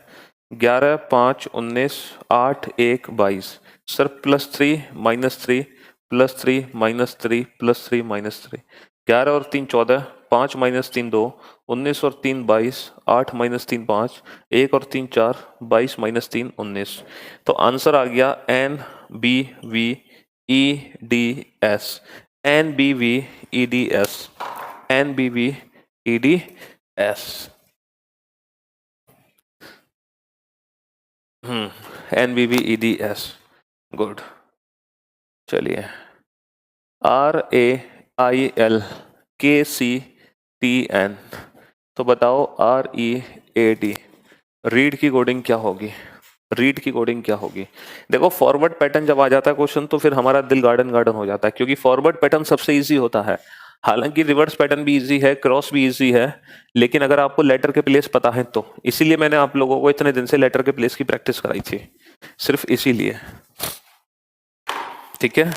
11 5 19, 8 1 22। सर +3 -3 +3 -3 +3 -3, 11 और 3 14, 5 -3 2, 19 और 3 22, 8 -3 5, 1 और 3 4, 22 -3 19। तो आंसर आ गया NBVEDS, NBVEDS, NBVEDS। NBVEDS, good. चलिए RAILKCTN। तो बताओ READ, रीड की कोडिंग क्या होगी? रीड की कोडिंग क्या होगी? देखो फॉरवर्ड पैटर्न जब आ जाता है क्वेश्चन तो फिर हमारा दिल गार्डन गार्डन हो जाता है, क्योंकि फॉरवर्ड पैटर्न सबसे इजी होता है। हालांकि रिवर्स पैटर्न भी इजी है, क्रॉस भी इजी है, लेकिन अगर आपको लेटर के प्लेस पता है तो इसीलिए मैंने आप लोगों को इतने दिन से लेटर के प्लेस की प्रैक्टिस कराई थी, सिर्फ इसीलिए। ठीक है,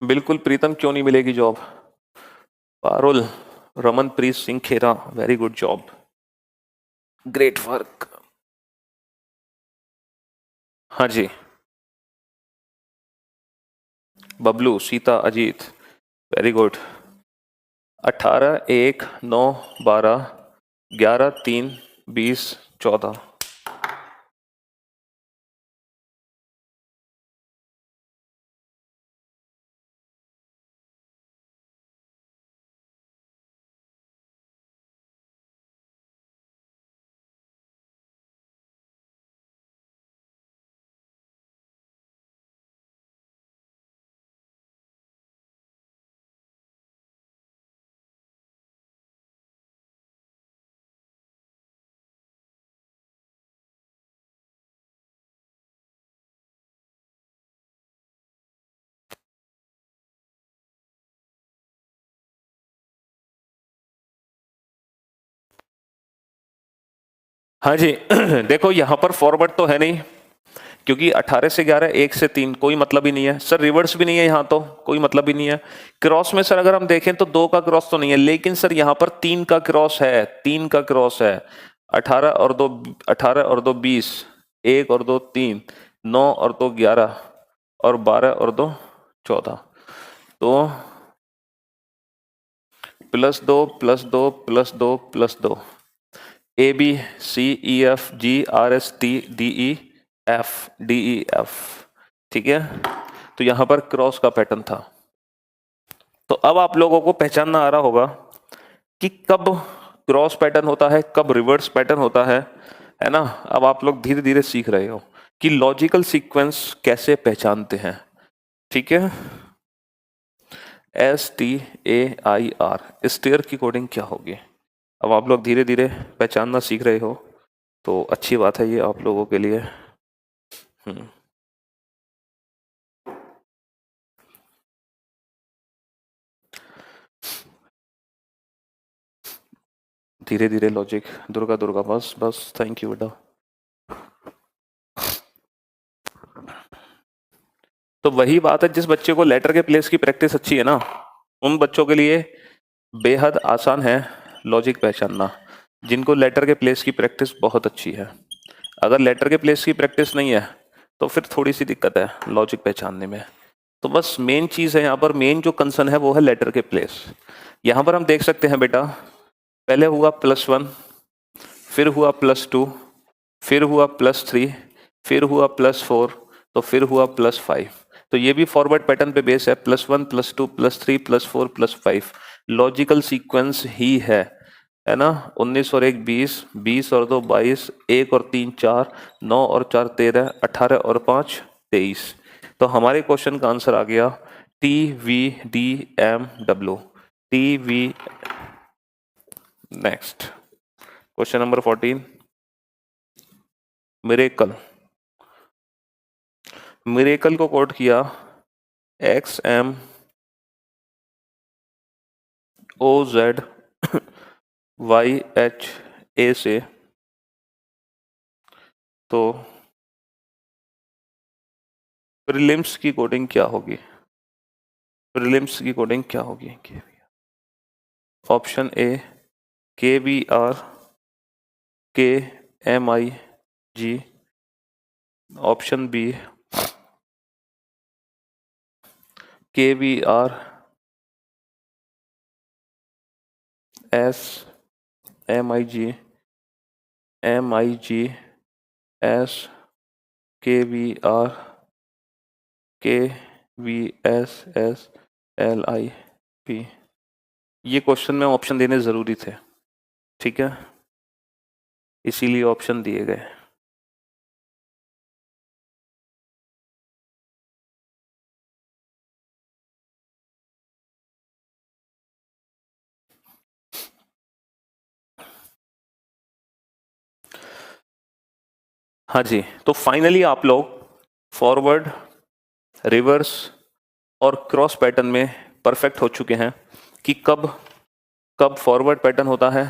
बिल्कुल प्रीतम, क्यों नहीं मिलेगी job? Parul, Ramanpreet Singh Khera, very good job, great work. हाँ जी, बबलू, सीता, अजीत, वेरी गुड। 18 1 9 12, 11, 3, 20, 14। हाँ जी देखो यहाँ पर फॉरवर्ड तो है नहीं, क्योंकि 18 से 11, 1 से 3 कोई मतलब ही नहीं है सर। रिवर्स भी नहीं है यहाँ, तो कोई मतलब ही नहीं है। क्रॉस में सर अगर हम देखें तो 2 का क्रॉस तो नहीं है, लेकिन सर यहाँ पर 3 का क्रॉस है, 3 का क्रॉस है। 18 और 2 18 और 2 20, 1 और 2 3, 9 और 2 11, और 12 और 2 14, तो +2 +2 +2 +2, A B C E F G R S T D E F D E F, ठीक है। तो यहां पर क्रॉस का पैटर्न था। तो अब आप लोगों को पहचानना आ रहा होगा कि कब क्रॉस पैटर्न होता है, कब रिवर्स पैटर्न होता है ना। अब आप लोग धीरे धीरे सीख रहे हो कि लॉजिकल सीक्वेंस कैसे पहचानते हैं, ठीक है। STAIR स्टेयर की कोडिंग क्या होगी, अब आप लोग धीरे धीरे पहचानना सीख रहे हो, तो अच्छी बात है ये आप लोगों के लिए। धीरे धीरे लॉजिक, दुर्गा दुर्गा, बस बस, थैंक यू बेटा। तो वही बात है, जिस बच्चे को लेटर के प्लेस की प्रैक्टिस अच्छी है ना, उन बच्चों के लिए बेहद आसान है लॉजिक पहचानना, जिनको लेटर के प्लेस की प्रैक्टिस बहुत अच्छी है। अगर लेटर के प्लेस की प्रैक्टिस नहीं है तो फिर थोड़ी सी दिक्कत है लॉजिक पहचानने में। तो बस मेन चीज़ है यहाँ पर, मेन जो कंसर्न है वो है लेटर के प्लेस। यहाँ पर हम देख सकते हैं बेटा, पहले हुआ +1, फिर हुआ +2, फिर हुआ +3, फिर हुआ +4, तो फिर हुआ +5। तो ये भी फॉरवर्ड पैटर्न पे बेस है, +1 +2 +3 +4 +5, लॉजिकल सीक्वेंस ही है ना। 19 और 1 20, 20 और 2 22, 1 और 3 4, 9 और 4 13, 18 और 5 23। तो हमारे क्वेश्चन का आंसर आ गया TVDMW, TV। Next question number 14, miracle. Miracle को कोड किया XMOZYHA से, तो प्रीलिम्स की कोडिंग क्या होगी, प्रीलिम्स की कोडिंग क्या होगी। Option A KVR KMIG, option B KVR SMIG MIG S KVR KVSSLIP। ये क्वेश्चन में ऑप्शन देने ज़रूरी थे, ठीक है, इसीलिए ऑप्शन दिए गए। हाँ जी, तो फाइनली आप लोग फॉरवर्ड, रिवर्स और क्रॉस पैटर्न में परफेक्ट हो चुके हैं कि कब कब फॉरवर्ड पैटर्न होता है,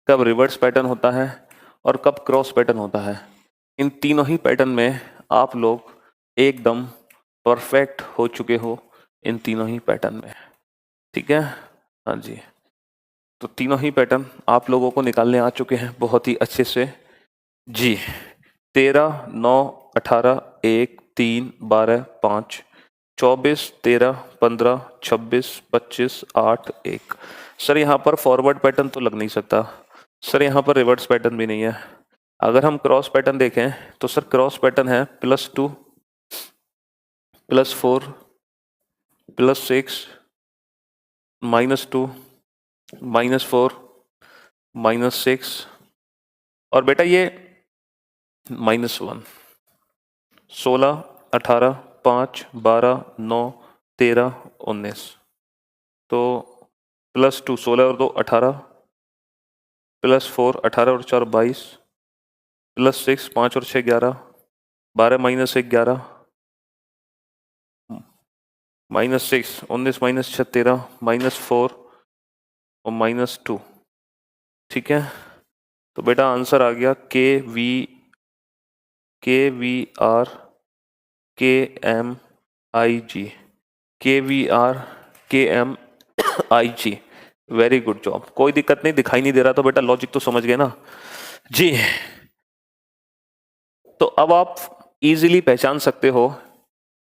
कब रिवर्स पैटर्न होता है, और कब क्रॉस पैटर्न होता है। इन तीनों ही पैटर्न में आप लोग एकदम परफेक्ट हो चुके हो, इन तीनों ही पैटर्न में, ठीक है। हाँ जी, तो तीनों ही पैटर्न आप लोगों को निकालने आ चुके हैं बहुत ही अच्छे से जी। 13 9 18 1 3 12 5, 24 13 15 26 25 8 1। सर यहाँ पर फॉरवर्ड पैटर्न तो लग नहीं सकता, सर यहाँ पर रिवर्स पैटर्न भी नहीं है। अगर हम क्रॉस पैटर्न देखें तो सर क्रॉस पैटर्न है +2 +4 +6 -2 -4 -6 और बेटा ये -1 16 18 5 12 9 13 19 तो +2 16 और 2 18 +4 18 और 4 22 +6 5 और 6 11 12 -1 11 -6 19 -6 13 -4 और -2। ठीक है, तो बेटा आंसर आ गया KVR KMIG KVR KMIG। Very good job. कोई दिक्कत नहीं, दिखाई नहीं दे रहा तो बेटा लॉजिक तो समझ गए ना जी। तो अब आप इजीली पहचान सकते हो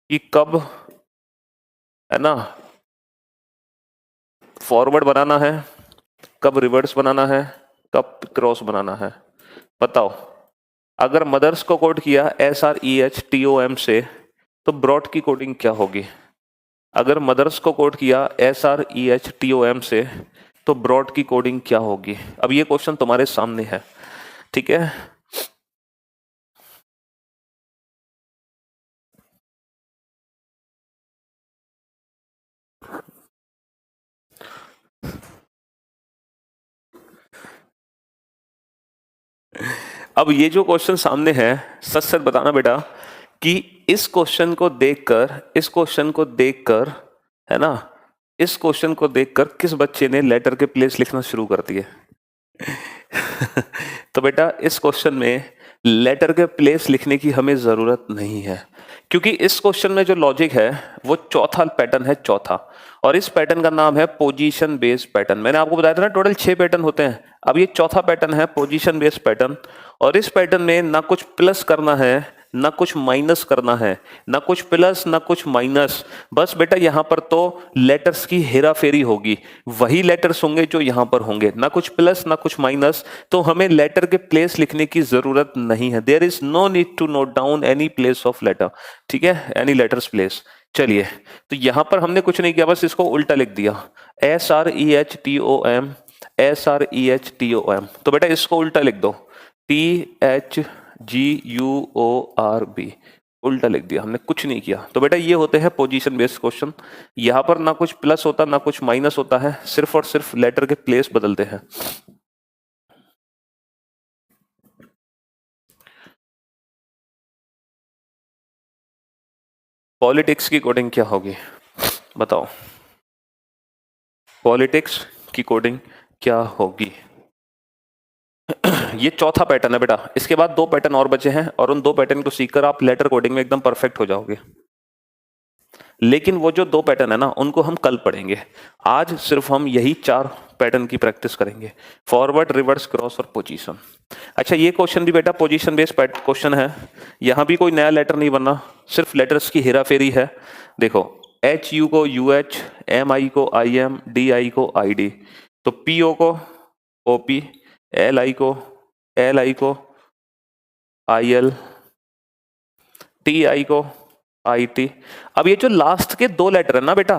कि कब है ना फॉरवर्ड बनाना है, कब रिवर्स बनाना है, कब क्रॉस बनाना है। बताओ, अगर मदर्स को कोड किया SREHTOM से तो ब्रॉड की कोडिंग क्या होगी? अगर मदर्स को कोड किया SREHTOM से तो ब्रॉड की कोडिंग क्या होगी? अब ये क्वेश्चन तुम्हारे सामने है, ठीक है। अब ये जो क्वेश्चन सामने है, सच सच बताना बेटा कि इस क्वेश्चन को देखकर है ना, इस क्वेश्चन को देखकर किस बच्चे ने लेटर के प्लेस लिखना शुरू कर दिए? तो बेटा इस क्वेश्चन में लेटर के प्लेस लिखने की हमें जरूरत नहीं है, क्योंकि इस क्वेश्चन में जो लॉजिक है वो चौथा पैटर्न है, चौथा। और इस पैटर्न का नाम है पोजीशन बेस्ड पैटर्न। मैंने आपको बताया था ना टोटल 6 पैटर्न होते हैं, अब ये चौथा पैटर्न है पोजीशन बेस्ड पैटर्न। और इस पैटर्न में ना कुछ प्लस करना है ना कुछ माइनस करना है, ना कुछ प्लस ना कुछ माइनस, बस बेटा यहां पर तो लेटर्स की हेरा फेरी होगी, वही लेटर्स होंगे जो यहां पर होंगे, ना कुछ प्लस ना कुछ माइनस। तो हमें लेटर के प्लेस लिखने की जरूरत नहीं है, there is no need to note down any place of letter, ठीक है, एनी लेटर्स प्लेस। चलिए, तो यहां पर हमने कुछ नहीं किया, बस इसको उल्टा लिख दिया, SREHTOM SREHTOM। तो बेटा इसको उल्टा लिख दो, THGUORB, उल्टा लिख दिया हमने, कुछ नहीं किया। तो बेटा ये होते हैं पोजीशन बेस्ड क्वेश्चन। यहां पर ना कुछ प्लस होता ना कुछ माइनस होता है, सिर्फ और सिर्फ लेटर के प्लेस बदलते हैं। पॉलिटिक्स की कोडिंग क्या होगी बताओ? पॉलिटिक्स की कोडिंग क्या होगी? ये चौथा पैटर्न है बेटा, इसके बाद 2 पैटर्न और बचे हैं, और उन 2 पैटर्न को सीखकर आप लेटर कोडिंग में एकदम परफेक्ट हो जाओगे। लेकिन वो जो 2 पैटर्न है ना उनको हम कल पढ़ेंगे, आज सिर्फ हम यही 4 पैटर्न की प्रैक्टिस करेंगे, फॉरवर्ड रिवर्स क्रॉस और पोजीशन। अच्छा, ये क्वेश्चन भी बेटा पोजीशन बेस्ड क्वेश्चन है, यहां भी कोई नया लेटर नहीं बनना, सिर्फ लेटर्स की हेरा फेरी है। देखो, HU को UH, MI को IM, DI को ID, तो PO को OP, LI को IL, TI को IT। अब ये जो लास्ट के 2 लेटर है ना बेटा,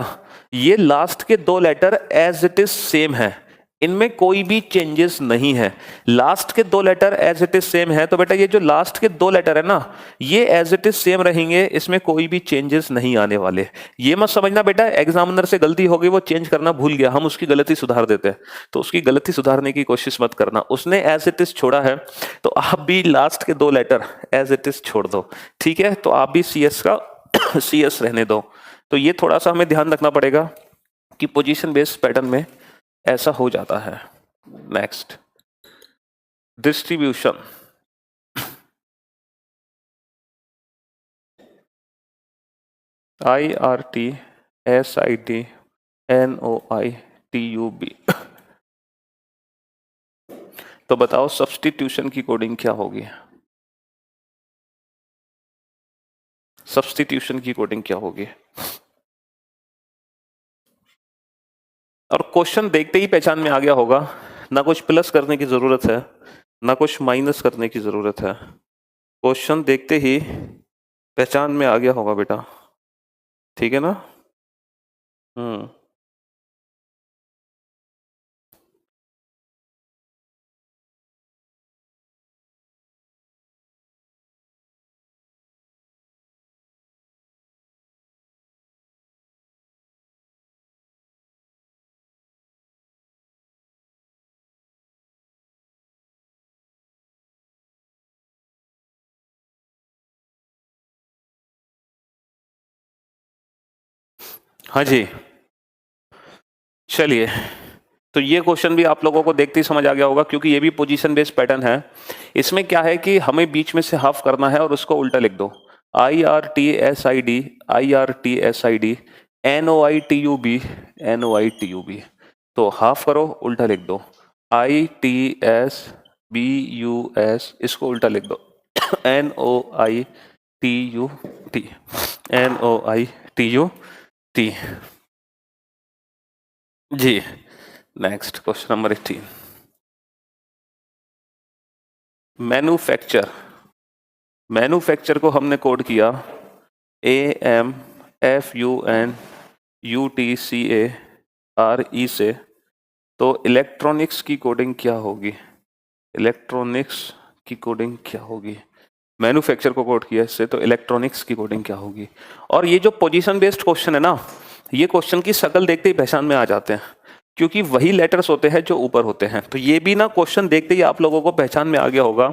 ये लास्ट के 2 letter as it is same है, इनमें कोई भी चेंजेस नहीं है। लास्ट के 2 letter as it is same है, तो बेटा ये जो लास्ट के 2 लेटर है ना, ये एज इट इज सेम रहेंगे, इसमें कोई भी चेंजेस नहीं आने वाले। ये मत समझना बेटा एग्जामिनर से गलती हो गई, वो चेंज करना भूल गया, हम उसकी गलती सुधार देते हैं, तो उसकी गलती सुधारने की कोशिश मत करना, उसने एज इट इज छोड़ा है तो आप भी लास्ट के 2 लेटर एज इट इज छोड़ दो, ठीक है। तो आप भी CS का CS रहने दो। तो ये थोड़ा सा हमें ध्यान रखना पड़ेगा कि पोजीशन बेस्ड पैटर्न में ऐसा हो जाता है। Next, distribution. IRTSITNOITUB। तो बताओ सब्स्टिट्यूशन की कोडिंग क्या होगी? सब्स्टिट्यूशन की कोडिंग क्या होगी? और क्वेश्चन देखते ही पहचान में आ गया होगा, ना कुछ प्लस करने की जरूरत है ना कुछ माइनस करने की जरूरत है। क्वेश्चन देखते ही पहचान में आ गया होगा बेटा, ठीक है ना? हाँ जी, चलिए, तो ये क्वेश्चन भी आप लोगों को देखते ही समझ आ गया होगा, क्योंकि ये भी पोजीशन बेस्ड पैटर्न है। इसमें क्या है कि हमें बीच में से हाफ करना है और उसको उल्टा लिख दो। IRTSID, IRTSID, NOITUB, NOITUB। तो हाफ करो, उल्टा लिख दो। ITSBUS, इसको उल्टा लिख दो। NOITUT, NOITUT। जी, नेक्स्ट क्वेश्चन नंबर 18। मैन्युफैक्चर को हमने कोड किया AMFUNUTCARE से। तो इलेक्ट्रॉनिक्स की कोडिंग क्या होगी? इलेक्ट्रॉनिक्स की कोडिंग क्या होगी? मैन्युफैक्चर को कोड किया इससे, तो इलेक्ट्रॉनिक्स की कोडिंग क्या होगी? और ये जो पोजीशन बेस्ड क्वेश्चन है ना, ये क्वेश्चन की शक्ल देखते ही पहचान में आ जाते हैं, क्योंकि वही लेटर्स होते हैं जो ऊपर होते हैं। तो ये भी ना क्वेश्चन देखते ही आप लोगों को पहचान में आ गया होगा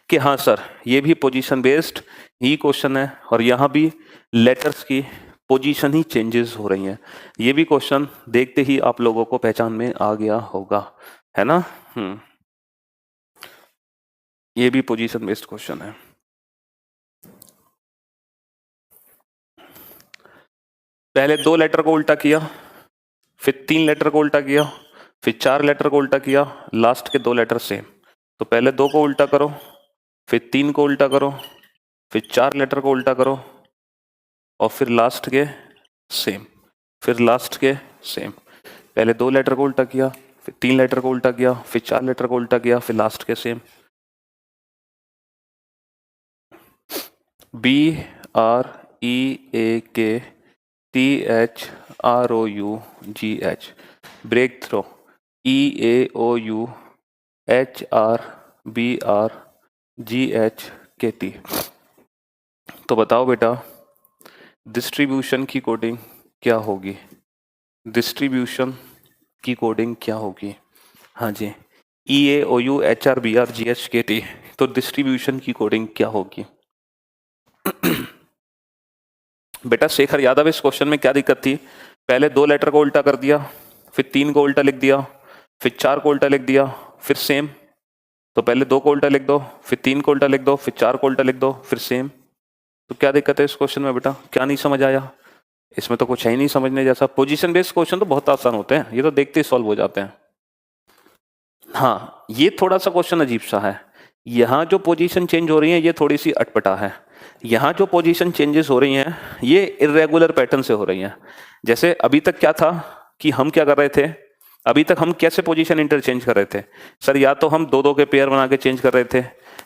कि हाँ सर, ये भी पोजीशन बेस्ड ही क्वेश्चन है, और यहाँ भी लेटर्स की पोजीशन ही चेंजेस हो रही हैं। ये भी क्वेश्चन देखते ही आप लोगों को पहचान में आ गया होगा, है ना? ये भी पोजीशन बेस्ड क्वेश्चन है। पहले 2 लेटर को उल्टा किया, फिर 3 लेटर को उल्टा किया, फिर 4 लेटर को उल्टा किया, लास्ट के 2 लेटर सेम। तो पहले 2 को उल्टा करो, फिर 3 को उल्टा करो, फिर 4 लेटर को उल्टा करो, और फिर लास्ट के सेम, फिर लास्ट के सेम। पहले 2 लेटर को उल्टा किया, फिर 3 लेटर को उल्टा किया, फिर 4 लेटर को उल्टा किया, फिर लास्ट के same. BREAKTHROUGH, breakthrough. EAOUHRBRGHKT। तो बताओ बेटा, डिस्ट्रीब्यूशन की कोडिंग क्या होगी? डिस्ट्रीब्यूशन की कोडिंग क्या होगी? हाँ जी, EAOUHRBRGHKT। तो डिस्ट्रीब्यूशन की कोडिंग क्या होगी? बेटा शेखर यादव, इस क्वेश्चन में क्या दिक्कत थी? पहले 2 लेटर को उल्टा कर दिया, फिर 3 को उल्टा लिख दिया, फिर 4 को उल्टा लिख दिया, फिर सेम। तो पहले 2 को उल्टा लिख दो, फिर 3 को उल्टा लिख दो, फिर 4 को उल्टा लिख दो, फिर सेम। तो क्या दिक्कत है इस क्वेश्चन में बेटा? क्या नहीं समझ आया? इसमें तो कुछ है ही नहीं समझने जैसा। पोजीशन बेस्ड क्वेश्चन तो बहुत आसान होते हैं, ये तो देखते ही सॉल्व हो जाते हैं। हाँ, ये थोड़ा सा क्वेश्चन अजीब सा है। यहाँ जो पोजीशन चेंज हो रही है ये थोड़ी सी अटपटा है। यहाँ जो पोजीशन चेंजेस हो रही हैं ये इरेगुलर पैटर्न से हो रही हैं। जैसे अभी तक क्या था कि हम क्या कर रहे थे, अभी तक हम कैसे पोजीशन इंटरचेंज कर रहे थे? सर या तो हम 2-2 के पेयर बना के चेंज कर रहे थे,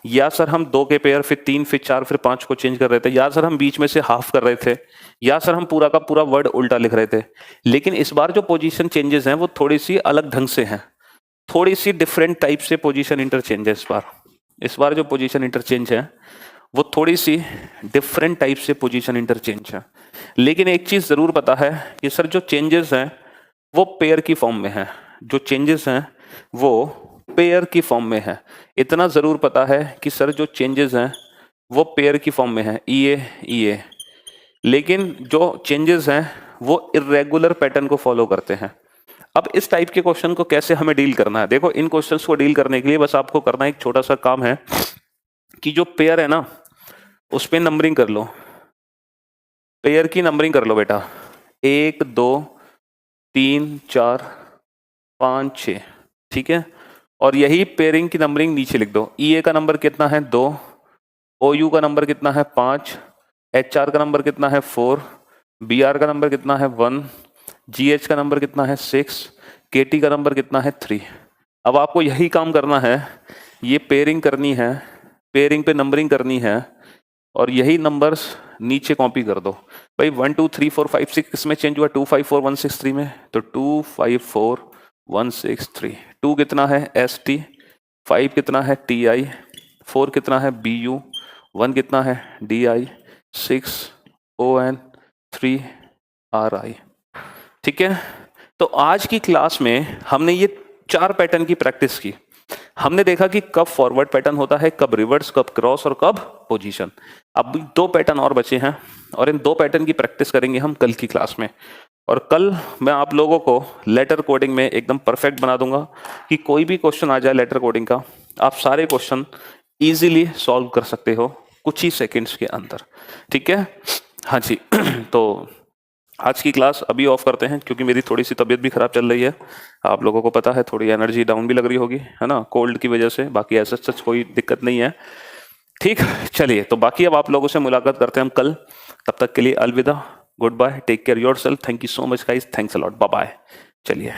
या सर हम 2 के पेयर, फिर 3, फिर 4, फिर 5 को चेंज कर रहे थे, या सर हम बीच में से हाफ कर रहे थे, या सर हम पूरा का पूरा वर्ड उल्टा लिख रहे थे। लेकिन इस बार जो पोजीशन चेंजेस हैं वो थोड़ी सी अलग ढंग से हैं, थोड़ी सी डिफरेंट टाइप से पोजीशन इंटरचेंज है इस बार जो पोजीशन इंटरचेंज है वो थोड़ी सी डिफरेंट टाइप से पोजीशन इंटरचेंज है। लेकिन एक चीज जरूर पता है कि सर जो चेंजेस हैं वो पेयर की फॉर्म में है, जो चेंजेस हैं वो पेयर की फॉर्म में है। इतना जरूर पता है कि सर जो चेंजेस हैं वो पेयर की फॉर्म में है, EA। लेकिन जो चेंजेस हैं वो इरेगुलर पैटर्न को फॉलो करते हैं। अब इस टाइप के क्वेश्चन को कैसे हमें डील करना है? देखो, इन क्वेश्चंस को डील करने के लिए बस आपको करना एक छोटा सा काम है कि जो पेयर है ना उस पे नंबरिंग कर लो, पेयर की नंबरिंग कर लो बेटा। 1 2 3 4 5 6, ठीक है। और यही पेयरिंग की नंबरिंग नीचे लिख दो। EA का नंबर कितना है? 2। OU का नंबर कितना है? 5। HR का नंबर कितना है? 4। BR का नंबर कितना है? 1। GH का नंबर कितना है? 6। KT का नंबर कितना है? 3। अब आपको यही काम करना है, ये पेयरिंग करनी है, पेयरिंग पे नंबरिंग करनी है और यही नंबर्स नीचे कॉपी कर दो। भाई 1 2 3 4 5 6 किसमें चेंज हुआ? 2 5 4 1 6 3 में, तो 2 5 4 1 6 3। 2 कितना है? ST, 5 कितना है? TI, 4 कितना है? BU, 1 कितना है? DI, 6 ON, 3 RI। ठीक है, तो आज की क्लास में हमने ये 4 पैटर्न की प्रैक्टिस की। हमने देखा कि कब फॉरवर्ड पैटर्न होता है, कब रिवर्स, कब क्रॉस और कब पोजीशन। अब 2 पैटर्न और बचे हैं और इन 2 पैटर्न की प्रैक्टिस करेंगे हम कल की क्लास में। और कल मैं आप लोगों को लेटर कोडिंग में एकदम परफेक्ट बना दूंगा कि कोई भी क्वेश्चन आ जाए लेटर कोडिंग का, आप सारे क्वेश्चन इजीली सॉल्व कर सकते हो कुछ ही सेकंड्स के अंदर। ठीक है, हाँ जी। तो आज की क्लास अभी ऑफ करते हैं क्योंकि मेरी थोड़ी सी तबीयत भी खराब चल रही है, आप लोगों को पता है, थोड़ी एनर्जी डाउन भी लग रही होगी, है ना, कोल्ड की वजह से। बाकी ऐसा सच कोई दिक्कत नहीं है। ठीक, चलिए, तो बाकी अब आप लोगों से मुलाकात करते हैं हम कल। तब तक के लिए अलविदा, good bye, take care yourself, thank you so much guys, thanks a lot, bye bye. चलिए।